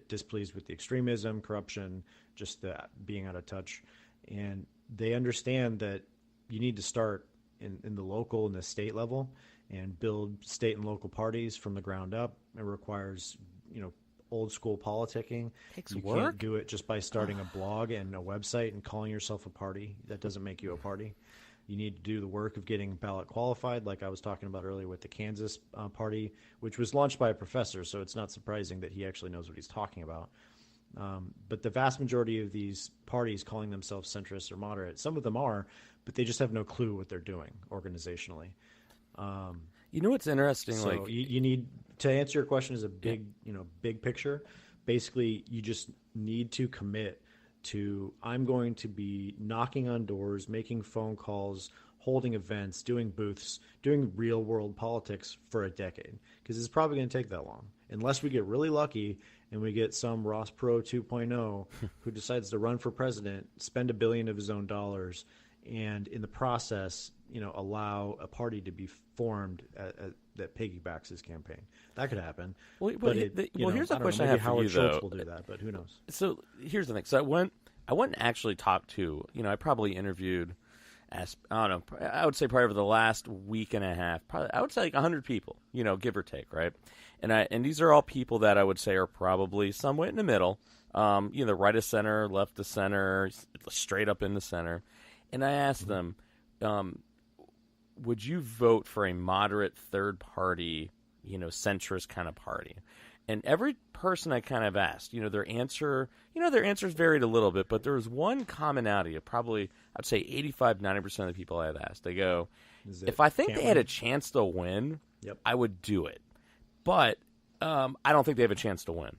displeased with the extremism, corruption, just the being out of touch. And they understand that you need to start in the local and the state level and build state and local parties from the ground up. It requires, old school politicking. You can't do it just by starting a blog and a website and calling yourself a party. That doesn't make you a party. You need to do the work of getting ballot qualified, like I was talking about earlier with the Kansas party, which was launched by a professor, so it's not surprising that he actually knows what he's talking about. But the vast majority of these parties calling themselves centrist or moderate, some of them are, but they just have no clue what they're doing organizationally. What's interesting? So you need to answer your question as a big, big picture. Basically, you just need to commit to, I'm going to be knocking on doors, making phone calls, holding events, doing booths, doing real world politics for a decade, because it's probably going to take that long, unless we get really lucky and we get some Ross Perot 2.0 who decides to run for president, spend $1 billion of his own dollars, and in the process, allow a party to be formed that piggybacks his campaign. That could happen. Well, here's a question I have for Howard you, Schultz though. will do that, but who knows? So here's the thing. So I went and actually talked to, I probably interviewed, I would say probably over the last week and a half, I would say like 100 people, give or take, right? And these are all people that I would say are probably somewhat in the middle, right of center, left of center, straight up in the center. And I asked them, would you vote for a moderate third party, centrist kind of party? And every person I kind of asked, their answers varied a little bit, but there was one commonality of probably, I'd say 85, 90% of the people I had asked. They go, if I think they had a chance to win, I would do it. But I don't think they have a chance to win.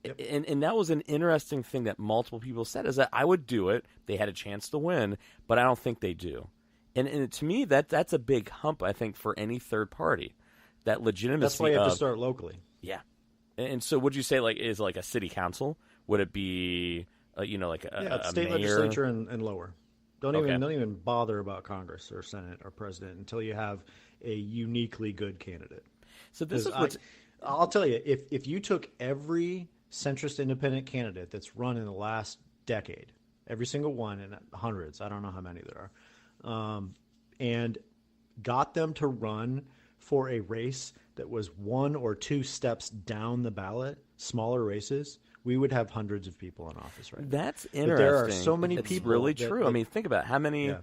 Yep. And that was an interesting thing that multiple people said, is that I would do it. They had a chance to win, but I don't think they do. And to me, that's a big hump, I think, for any third party. That legitimacy. That's why you have to start locally. Yeah. And so would you say, is like a city council? Would it be, like a state mayor? legislature and lower. Don't even bother about Congress or Senate or president until you have a uniquely good candidate. So this is what I'll tell you. If you took every centrist independent candidate that's run in the last decade, every single one, and hundreds, I don't know how many there are, and got them to run for a race that was 1 or 2 steps down the ballot, smaller races, we would have hundreds of people in office right now. That's interesting. But there are so many people. It's really true. I mean, think about it. How many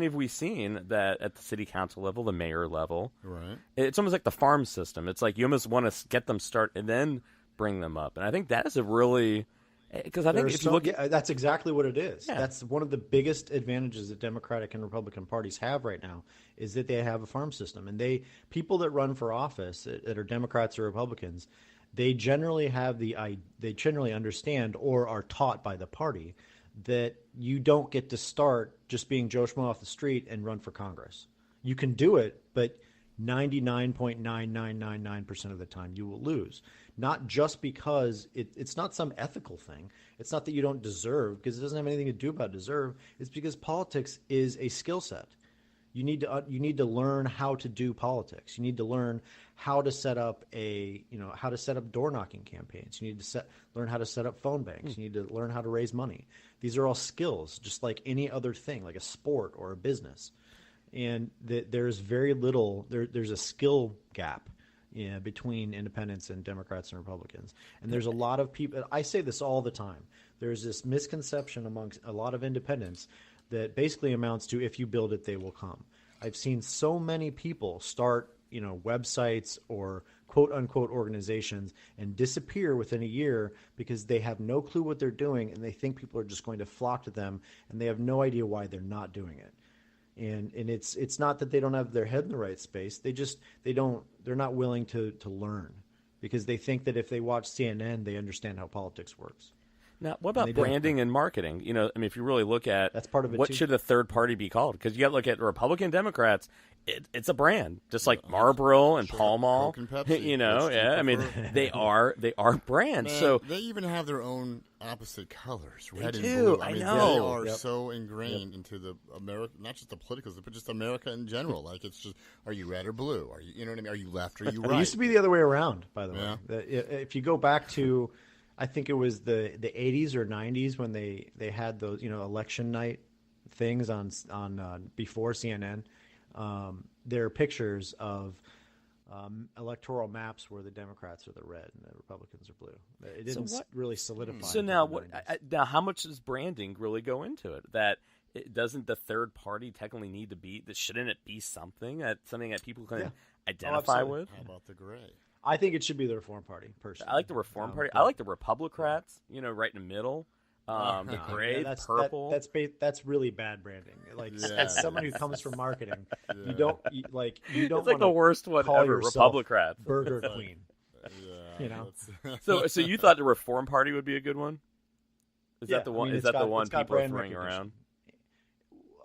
have we seen that at the city council level, the mayor level? Right. It's almost like the farm system. It's like you almost want to get them started and then bring them up. And I think that is a really – because I think if you look – that's exactly what it is. Yeah. That's one of the biggest advantages that Democratic and Republican parties have right now, is that they have a farm system. And people that run for office that are Democrats or Republicans, they generally understand or are taught by the party that you don't get to start just being Joe Schmo off the street and run for Congress. You can do it, but 99.9999% of the time you will lose. Not just because it's not some ethical thing. It's not that you don't deserve, because it doesn't have anything to do about deserve. It's because politics is a skill set. You need to learn how to do politics. You need to learn how to set up door knocking campaigns. You need to learn how to set up phone banks. You need to learn how to raise money. These are all skills, just like any other thing, like a sport or a business. And there's very little. There's a skill gap between independents and Democrats and Republicans. And there's a lot of people. I say this all the time. There's this misconception amongst a lot of independents that basically amounts to, if you build it, they will come. I've seen so many people start, websites or quote unquote organizations and disappear within a year because they have no clue what they're doing and they think people are just going to flock to them and they have no idea why they're not doing it. And it's not that they don't have their head in the right space. They're not willing to learn because they think that if they watch CNN, they understand how politics works. Now, what about branding and marketing? If you really look at that's part of it what too. Should a third party be called? Because you got to look at Republican Democrats. it's a brand, just like Marlboro and Pall Mall. Coke and Pepsi, You know, which you I mean, prefer. they are brands. Man, So they even have their own opposite colors, red and do, blue. I mean, know. they are Yep. so ingrained into the America, not just the politicals, but just America in general. Like, it's just, are you red or blue? Are you know what I mean? Are you left or are you right? It used to be the other way around, by the Yeah. way. If you go back to, I think it was the 80s or 90s when they had those, election night things on before CNN. There are pictures of electoral maps where the Democrats are the red and the Republicans are blue. It didn't really solidify. So until now, the 90s. now, how much does branding really go into it? That doesn't the third party technically need to be? Shouldn't it be something that people can identify absolutely. with? How about the gray? I think it should be the Reform Party, personally. I like the Reform Party. I like the Republicrats. Right in the middle. The gray, that's, purple. That's really bad branding. Like, Yeah, as someone who comes from marketing, you don't it's like the worst one call ever. yourself Republicrats. Burger Queen. Yeah, So you thought the Reform Party would be a good one? Is that the one? I mean, is that the it's one got people are brand throwing recognition.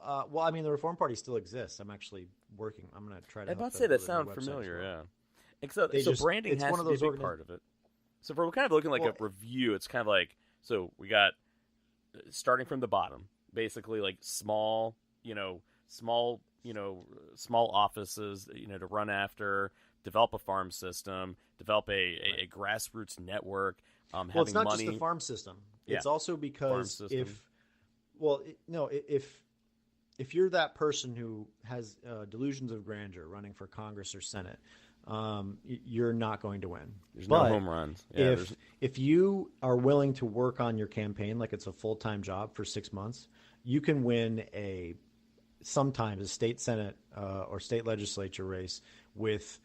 around? Well, I mean, the Reform Party still exists. I'm actually working. I'm going to try to. I'm about to help say them that put a new sounds website familiar. as well. Yeah. Except, They so just- branding it's has one to of be a those big part of it. So if we're kind of looking like a review, it's kind of like, so we got starting from the bottom, basically like small offices, to run after, develop a farm system, develop a grassroots network. Well, having it's not money. just the farm system. Yeah. It's also because system. if you're that person who has delusions of grandeur running for Congress or Senate, you're not going to win. There's But no home runs. Yeah, if you are willing to work on your campaign like it's a full-time job for 6 months, you can win sometimes a state Senate or state legislature race with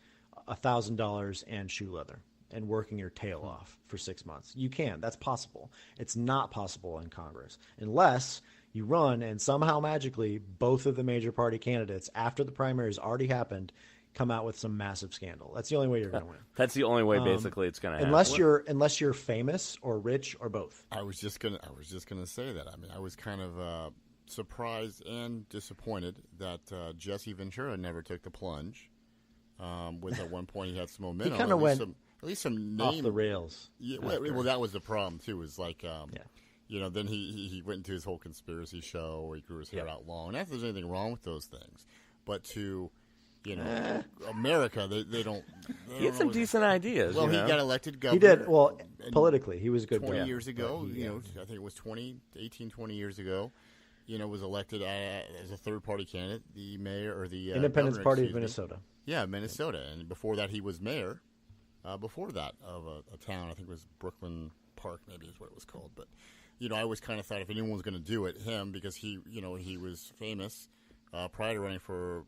$1,000 and shoe leather and working your tail off for 6 months. You can. That's possible. It's not possible in Congress unless you run and somehow magically both of the major party candidates, after the primaries already happened, come out with some massive scandal. That's the only way you're going to win. That's the only way, basically, it's going to happen. Unless you're famous or rich or both. I was just gonna say that. I mean, I was kind of surprised and disappointed that Jesse Ventura never took the plunge. With at one point he had some momentum. He kind of went at least some name off the rails. Yeah, well, that was the problem too. Was like, then he went into his whole conspiracy show where he grew his hair out long. Not that there's anything wrong with those things, but to America, they don't. He had some decent ideas. Well, he got elected governor. He did. Well, politically, he was a good 20 guy. years ago, I think it was 20 years ago, was elected as a third-party candidate, the mayor or the Independence governor, Party of excuse me. Minnesota. Yeah, Minnesota. And before that, he was mayor. Before that, of a town, I think it was Brooklyn Park, maybe is what it was called. But, I always kind of thought if anyone was going to do it, him, because he was famous prior to running for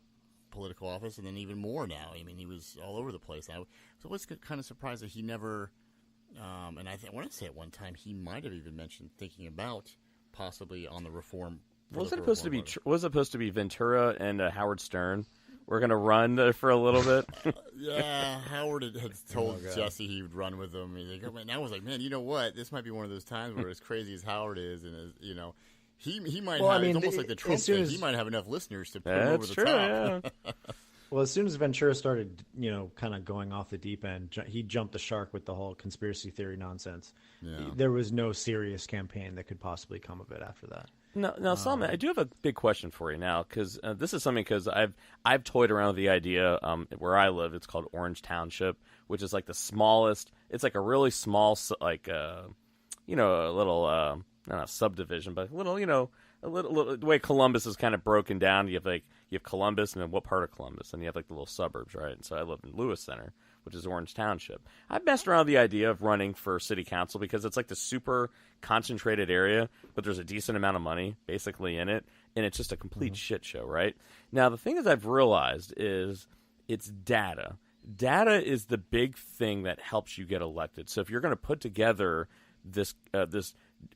political office, and then even more now. I mean, he was all over the place. So I was kind of surprised that he never, and I want to say at one time he might have even mentioned thinking about possibly on the reform. Was it supposed to be Ventura and Howard Stern? We're going to run for a little bit. Yeah, Howard had told Jesse he would run with him. And I was like, man, you know what? This might be one of those times where, as crazy as Howard is, and he might have. It's almost like the Trump thing. He might have enough listeners to put him over the top. Yeah. Well, as soon as Ventura started, kind of going off the deep end, he jumped the shark with the whole conspiracy theory nonsense. Yeah. There was no serious campaign that could possibly come of it after that. Now, Solomon, I do have a big question for you now, because this is something, because I've toyed around with the idea. Where I live, it's called Orange Township, which is like the smallest. It's like a really small, like a little not a subdivision, but a little, the way Columbus is kind of broken down. You have Columbus, and then what part of Columbus, and you have like the little suburbs, right? And so I live in Lewis Center, which is Orange Township. I've messed around with the idea of running for city council because it's like the super concentrated area, but there's a decent amount of money basically in it, and it's just a complete shit show, right? Now, the thing that I've realized is it's data. Data is the big thing that helps you get elected. So if you're going to put together this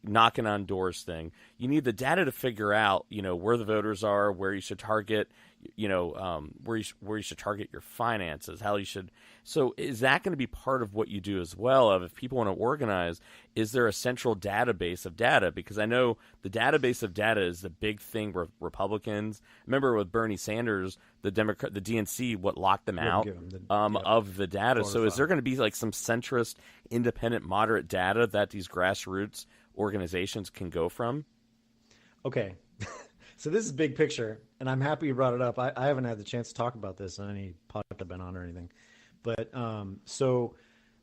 knocking on doors thing. You need the data to figure out, where the voters are, where you should target, where you should target your finances, how you should. So is that going to be part of what you do as well? Of if people want to organize, is there a central database of data? Because I know the database of data is the big thing where Republicans. Remember with Bernie Sanders, the DNC, what locked them out of the data. So is there going to be like some centrist, independent, moderate data that these grassroots organizations can go from? Okay. So this is big picture, and I'm happy you brought it up. I haven't had the chance to talk about this on any podcast I've been on or anything. But so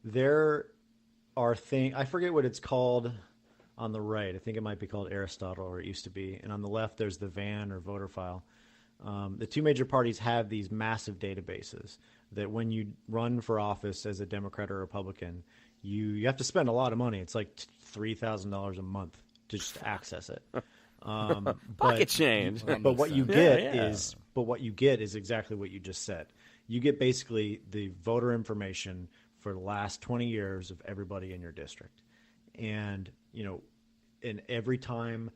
there are things, I forget what it's called on the right. I think it might be called Aristotle, or it used to be. And on the left, there's the VAN or voter file. The two major parties have these massive databases that when you run for office as a Democrat or Republican, you have to spend a lot of money. It's like $3,000 a month to just access it. Pocket change. But what you get is exactly what you just said. You get basically the voter information for the last 20 years of everybody in your district. And, and every time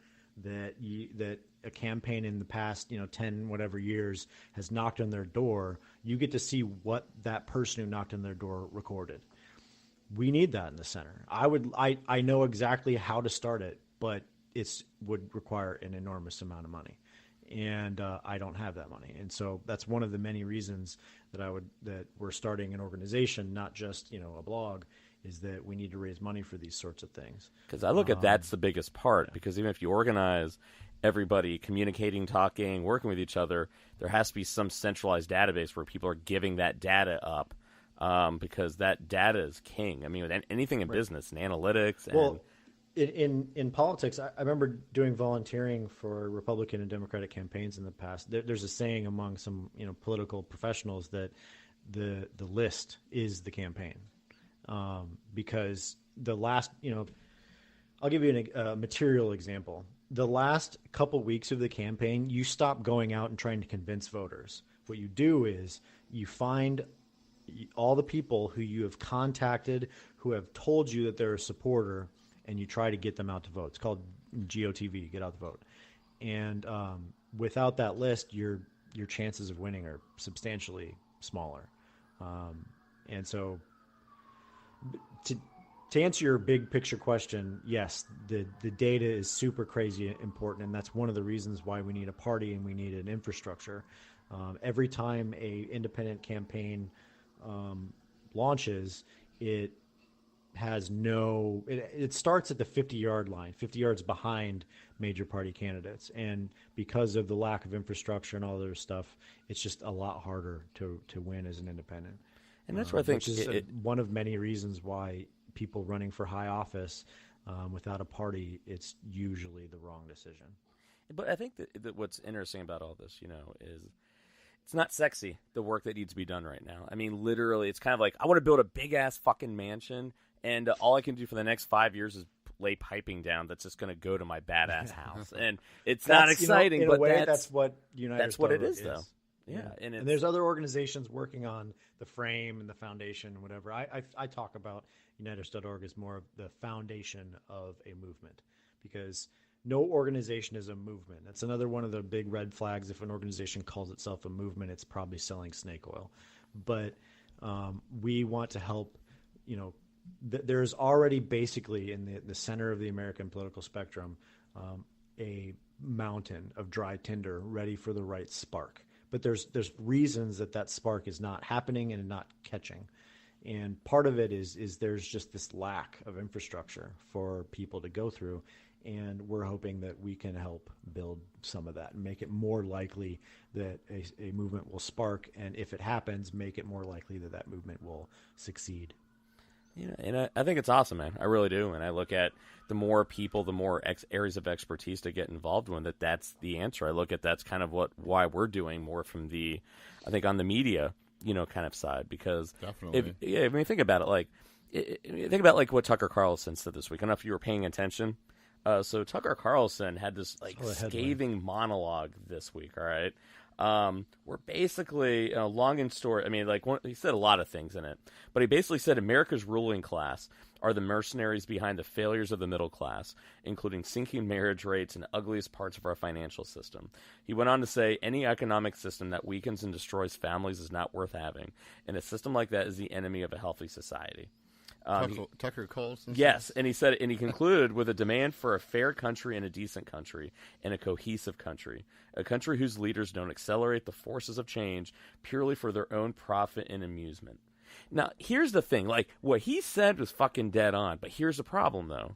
that a campaign in the past, 10 whatever years has knocked on their door, you get to see what that person who knocked on their door recorded. We need that in the center. I know exactly how to start it, but it would require an enormous amount of money. And I don't have that money. And so that's one of the many reasons that we're starting an organization, not just, a blog, is that we need to raise money for these sorts of things. Because I look at that's the biggest part, because even if you organize everybody communicating, talking, working with each other, there has to be some centralized database where people are giving that data up, because that data is king. I mean, with anything in business and analytics. Well, in politics, I remember doing volunteering for Republican and Democratic campaigns in the past. There's a saying among some political professionals that the list is the campaign, because the last I'll give you a material example. The last couple weeks of the campaign, you stop going out and trying to convince voters. What you do is you find all the people who you have contacted who have told you that they're a supporter, and you try to get them out to vote. It's called GOTV, get out to vote. And without that list, your chances of winning are substantially smaller. And so to answer your big picture question, yes, the data is super crazy important, and that's one of the reasons why we need a party and we need an infrastructure. Every time a independent campaign launches, it starts at the 50-yard line, 50 yards behind major party candidates. And because of the lack of infrastructure and all their stuff, it's just a lot harder to win as an independent. And that's where I think which is one of many reasons why people running for high office without a party, it's usually the wrong decision. But I think that what's interesting about all this, is it's not sexy, the work that needs to be done right now. I mean, literally, it's kind of like, I want to build a big-ass fucking mansion, and all I can do for the next 5 years is lay piping down that's just going to go to my badass house. And it's not exciting, in but a way, that's what that's what it is, though. Yeah. And there's other organizations working on the frame and the foundation and whatever. I talk about Unitedist.org as more of the foundation of a movement, because no organization is a movement. That's another one of the big red flags. If an organization calls itself a movement, it's probably selling snake oil. But we want to help, there's already basically in the center of the American political spectrum a mountain of dry tinder ready for the right spark. But there's reasons that spark is not happening and not catching. And part of it is there's just this lack of infrastructure for people to go through. And we're hoping that we can help build some of that and make it more likely that a movement will spark. And if it happens, make it more likely that movement will succeed. And I think it's awesome, man. I really do. And I look at the more people, the more areas of expertise to get involved in, that's the answer. I look at that's kind of why we're doing more from I think on the media, kind of side, because definitely. Think about it, think about what Tucker Carlson said this week. I don't know if you were paying attention. So Tucker Carlson had this scathing monologue this week, all right, where basically, long and short, I mean, he said a lot of things in it, but he basically said America's ruling class are the mercenaries behind the failures of the middle class, including sinking marriage rates and ugliest parts of our financial system. He went on to say any economic system that weakens and destroys families is not worth having, and a system like that is the enemy of a healthy society. Tucker Carlson. Yes, and he said, and he concluded with a demand for a fair country and a decent country and a cohesive country, a country whose leaders don't accelerate the forces of change purely for their own profit and amusement. Now, here's the thing: what he said was fucking dead on, but here's the problem, though.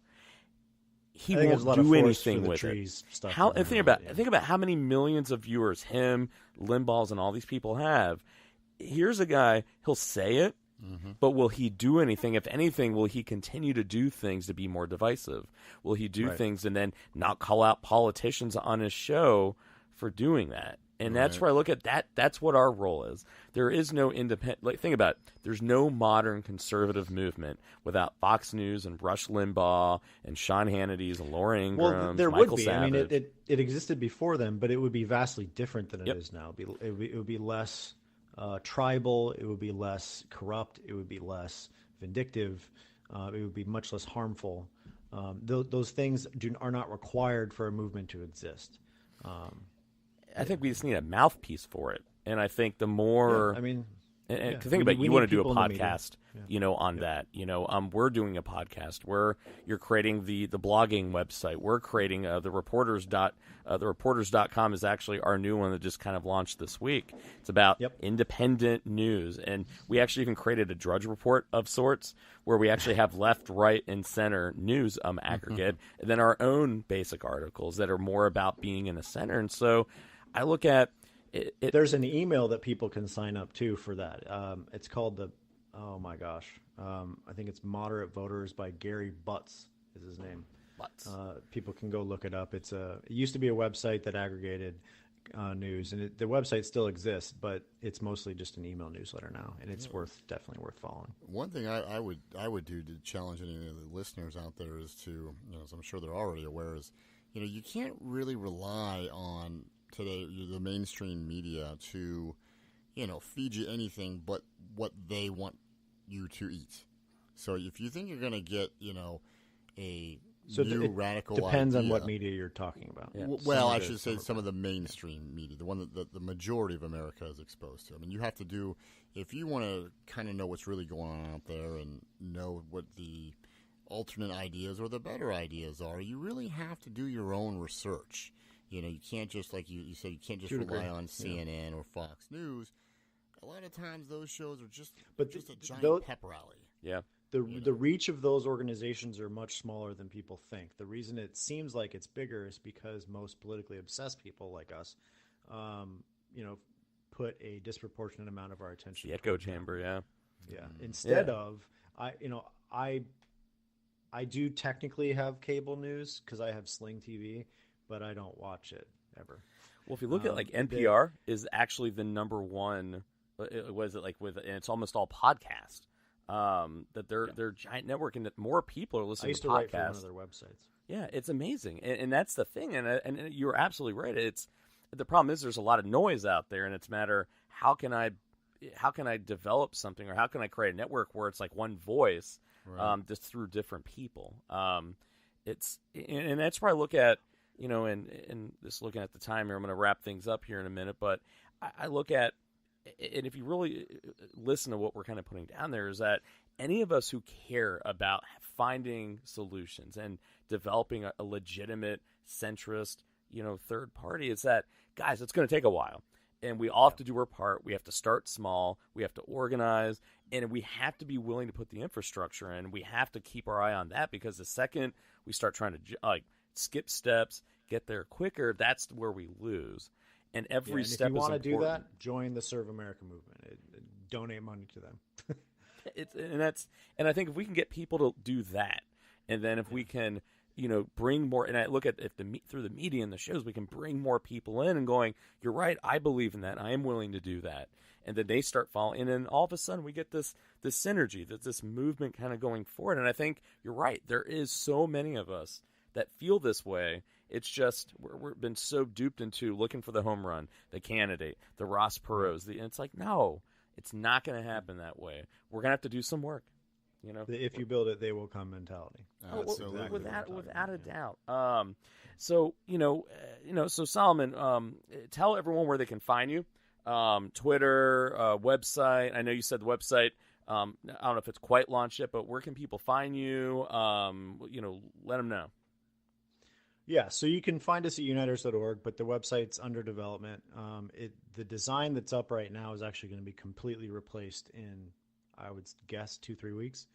He won't do anything with it. Think about how many millions of viewers him, Limbaugh's, and all these people have. Here's a guy. He'll say it. Mm-hmm. But will he do anything? If anything, will he continue to do things to be more divisive? Will he do things and then not call out politicians on his show for doing that? And that's where I look at that. That's what our role is. There is no independent. Think about it. There's no modern conservative movement without Fox News and Rush Limbaugh and Sean Hannity's and Laura Ingraham's, there Michael would be. Savage. I mean, it existed before them, but it would be vastly different than it is now. It would be less tribal, it would be less corrupt, it would be less vindictive, it would be much less harmful. Those things are not required for a movement to exist. I think we just need a mouthpiece for it, and I think the more, think about it, you want to do a podcast, on that. We're doing a podcast where you're creating the blogging website. We're creating the reporters.com is actually our new one that just kind of launched this week. It's about independent news, and we actually even created a Drudge Report of sorts where we actually have left, right, and center news aggregate, and then our own basic articles that are more about being in the center. And so I look at there's an email that people can sign up to for that. It's called I think it's Moderate Voters by Gary Butts is his name. Butts. People can go look it up. It used to be a website that aggregated news, and the website still exists, but it's mostly just an email newsletter now, and it's definitely worth following. One thing I would do to challenge any of the listeners out there is to, as I'm sure they're already aware, is you can't really rely on today the mainstream media to feed you anything but what they want you to eat. So if you think you're going to get a new radical depends idea, on what media you're talking about. Yeah. Well, I should say some of the mainstream media, the one that the majority of America is exposed to. I mean, you have to do, if you want to kind of know what's really going on out there and know what the alternate ideas or the better ideas are, you really have to do your own research. You can't just, like you said, you can't just rely on CNN or Fox News. A lot of times those shows are just a giant pep rally. Yeah. The reach of those organizations are much smaller than people think. The reason it seems like it's bigger is because most politically obsessed people like us, put a disproportionate amount of our attention. The echo chamber, yeah. Instead of, I do technically have cable news because I have Sling TV, but I don't watch it ever. Well, if you look at NPR is actually the number one. Was it and it's almost all podcast. That they're giant network and that more people are listening to podcasts. I used to write for one of their websites. Yeah, it's amazing, and that's the thing. And you're absolutely right. It's the problem is there's a lot of noise out there, and it's a matter how can I develop something, or how can I create a network where it's like one voice, just through different people. And that's where I look at and just looking at the time here. I'm going to wrap things up here in a minute, but I look at. And if you really listen to what we're kind of putting down there, is that any of us who care about finding solutions and developing a legitimate centrist, third party, is that, guys, it's going to take a while. And we all have to do our part. We have to start small. We have to organize. And we have to be willing to put the infrastructure in. We have to keep our eye on that, because the second we start trying to skip steps, get there quicker, that's where we lose. And every step is important. If you want to do that, join the Serve America movement. Donate money to them. And I think if we can get people to do that, and then if we can, bring more. And I look at through the media and the shows, we can bring more people in and going, you're right, I believe in that. I am willing to do that. And then they start following, and then all of a sudden we get this synergy, this movement kind of going forward. And I think you're right. There is so many of us that feel this way. It's just we've been so duped into looking for the home run, the candidate, the Ross Perot's. And it's like, no, it's not going to happen that way. We're going to have to do some work. If you build it, they will come mentality. Without a doubt. So Solomon, tell everyone where they can find you. Twitter, website. I know you said the website. I don't know if it's quite launched yet, but where can people find you? Let them know. Yeah, so you can find us at uniters.org, but the website's under development. The design that's up right now is actually going to be completely replaced in, I would guess, 2-3 weeks.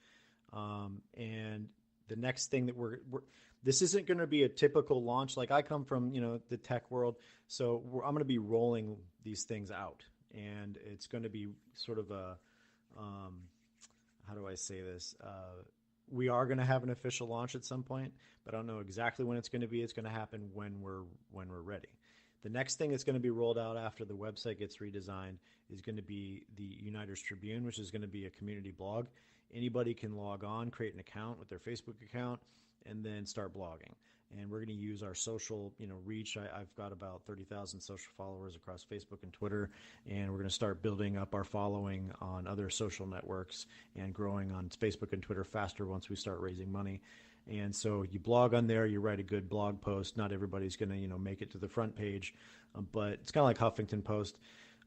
And the next thing that this isn't going to be a typical launch. Like, I come from, the tech world, so I'm going to be rolling these things out, and it's going to be sort of a, how do I say this? We are going to have an official launch at some point, but I don't know exactly when it's going to be. It's going to happen when we're ready. The next thing that's going to be rolled out after the website gets redesigned is going to be the Uniters Tribune, which is going to be a community blog. Anybody can log on, create an account with their Facebook account, and then start blogging. And we're going to use our social, reach. I've got about 30,000 social followers across Facebook and Twitter, and we're going to start building up our following on other social networks and growing on Facebook and Twitter faster once we start raising money. And so you blog on there, you write a good blog post. Not everybody's going to, make it to the front page, but it's kind of like Huffington Post.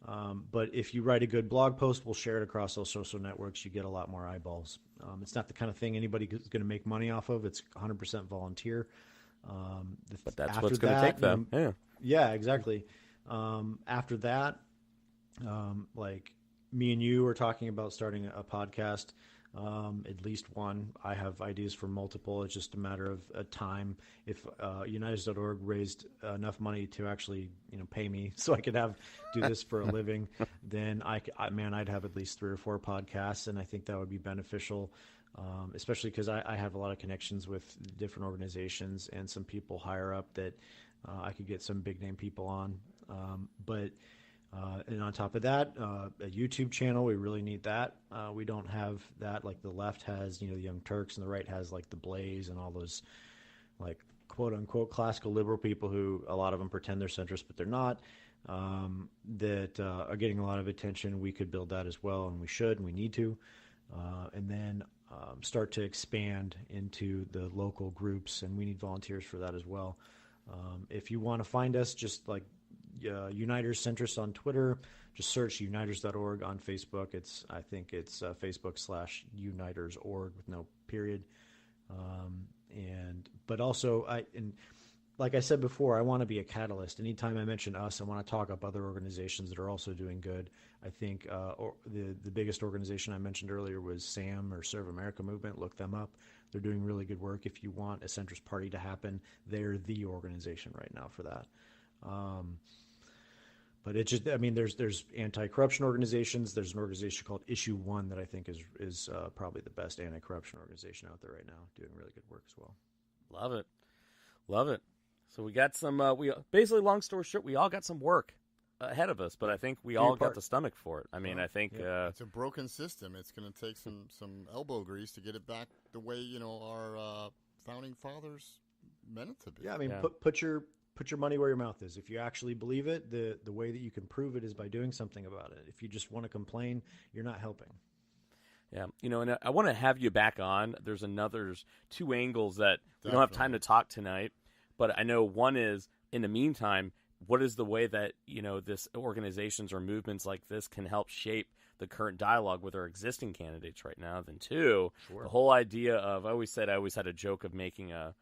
But if you write a good blog post, we'll share it across those social networks. You get a lot more eyeballs. It's not the kind of thing anybody is going to make money off of. It's 100% volunteer. But that's what's going to take them. Yeah, exactly. After that, like me and you are talking about starting a podcast, at least one. I have ideas for multiple. It's just a matter of time. If Uniters.org raised enough money to actually pay me so I could do this for a living, then I'd have at least 3 or 4 podcasts, and I think that would be beneficial. Especially because I have a lot of connections with different organizations and some people higher up that I could get some big name people on. And on top of that, a YouTube channel, we really need that. We don't have that. Like the left has, the Young Turks, and the right has like the Blaze and all those like quote unquote classical liberal people who a lot of them pretend they're centrist, but they're not. That are getting a lot of attention. We could build that as well, and we should, and we need to. And then start to expand into the local groups, and we need volunteers for that as well. If you want to find us, just like Uniters Centrist on Twitter, just search uniters.org on Facebook. I think it's Facebook/uniters.org with no period. But also, like I said before, I want to be a catalyst. Anytime I mention us, I want to talk up other organizations that are also doing good. I think the biggest organization I mentioned earlier was SAM, or Serve America Movement. Look them up. They're doing really good work. If you want a centrist party to happen, they're the organization right now for that. But it just, there's anti-corruption organizations. There's an organization called Issue One that I think is probably the best anti-corruption organization out there right now, doing really good work as well. Love it. So we got some, basically, long story short, we all got some work ahead of us, but I think we all got the stomach for it. I mean, I think it's a broken system. It's going to take some elbow grease to get it back the way our founding fathers meant it to be. Yeah, put your money where your mouth is. If you actually believe it, the way that you can prove it is by doing something about it. If you just want to complain, you're not helping. Yeah, and I want to have you back on. There's 2 angles that we don't have time to talk tonight, but I know one is, in the meantime, what is the way that, this organizations or movements like this can help shape the current dialogue with our existing candidates right now? Then 2, the whole idea of, I always had a joke of making a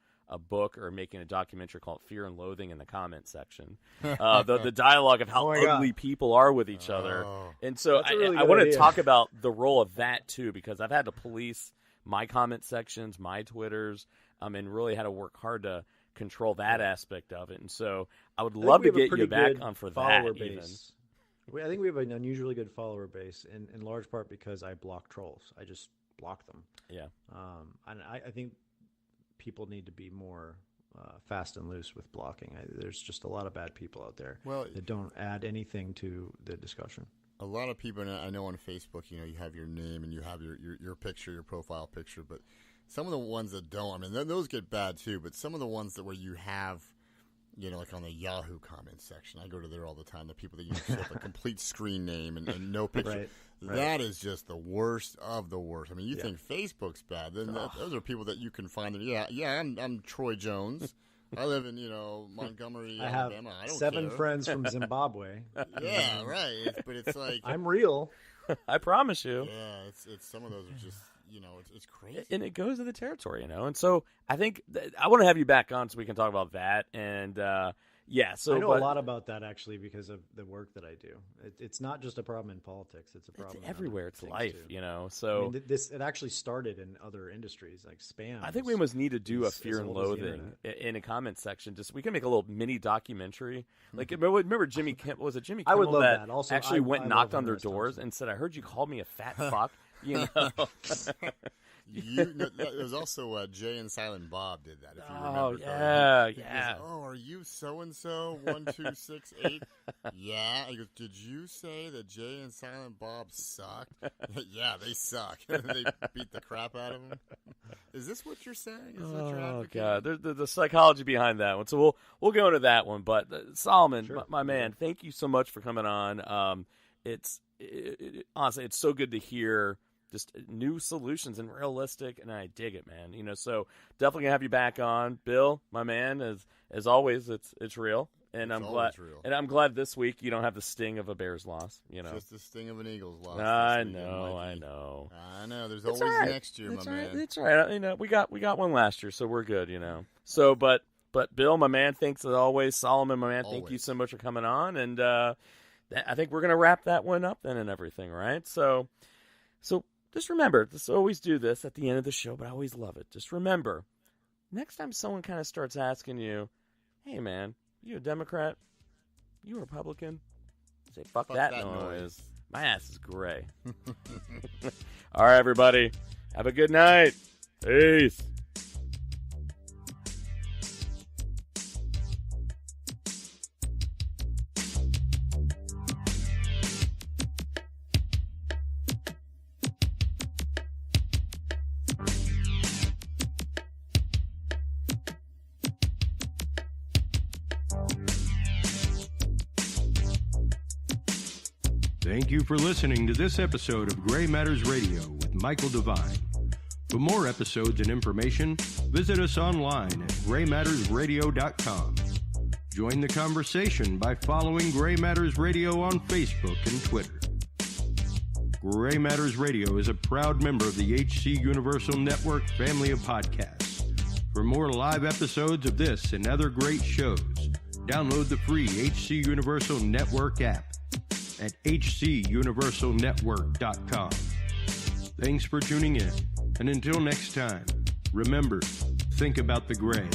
book or making a documentary called Fear and Loathing in the comment section. The dialogue of how ugly people are with each other. And so I want to talk about the role of that too, because I've had to police my comment sections, my Twitters, and really had to work hard to control that aspect of it. And so I would love to get you back on for that base. Even. I think we have an unusually good follower base, in large part because I block trolls. I just block them. Yeah. And I think people need to be more fast and loose with blocking. There's just a lot of bad people out there that don't add anything to the discussion. A lot of people, and I know on Facebook, you have your name and you have your picture, your profile picture, but some of the ones that don't, those get bad too, but some of the ones where you have like on the Yahoo comment section. I go to there all the time. The people that use a complete screen name and no picture. Right. That is just the worst of the worst. I mean, you think Facebook's bad. Then those are people that you can find. I'm Troy Jones. I live in, Montgomery, Alabama. I don't 7 care. friends from Zimbabwe. Yeah, right. But it's like... I'm real. I promise you. Yeah, it's some of those are just, it's crazy. And it goes to the territory, And so I think I want to have you back on so we can talk about that. And, so I know a lot about that, actually, because of the work that I do. It's not just a problem in politics. It's a problem everywhere. It's life, too. So it actually started in other industries, like spam. I think we must need to do a fear and loathing in a comment section. Just we can make a little mini documentary. Like remember Jimmy Kimmel? Was it Jimmy Kimmel? I would love that. Also, actually went and knocked on their doors and said, "I heard you called me a fat fuck." It was also Jay and Silent Bob did that. If you remember. Yeah. Oh, are you so and so 1268? Yeah. He goes, did you say that Jay and Silent Bob sucked? Yeah, they suck. They beat the crap out of them. Is this what you're saying? Is what you're advocating? God, the psychology behind that one. So we'll go into that one. But Solomon, my man, thank you so much for coming on. Honestly, it's so good to hear just new solutions and realistic, and I dig it, man. So definitely gonna have you back on, Bill, my man. As always, it's real, and I'm glad. Real. And I'm glad this week you don't have the sting of a Bears loss. Just the sting of an Eagles loss. I know. There's always next year, man. It's all right. We got one last year, so we're good. So, but Bill, my man, thanks as always. Solomon, my man, thank you so much for coming on, and I think we're gonna wrap that one up then and everything, right? So. Just remember, just always do this at the end of the show, but I always love it. Just remember, next time someone kind of starts asking you, hey, man, you a Democrat? You a Republican? Say, fuck that noise. My ass is gray. All right, everybody. Have a good night. Peace. Thank you for listening to this episode of Gray Matters Radio with Michael Devine. For more episodes and information, visit us online at graymattersradio.com. Join the conversation by following Gray Matters Radio on Facebook and Twitter. Gray Matters Radio is a proud member of the HC Universal Network family of podcasts. For more live episodes of this and other great shows, download the free HC Universal Network app at hcuniversalnetwork.com. Thanks for tuning in, and until next time, remember, think about the gray.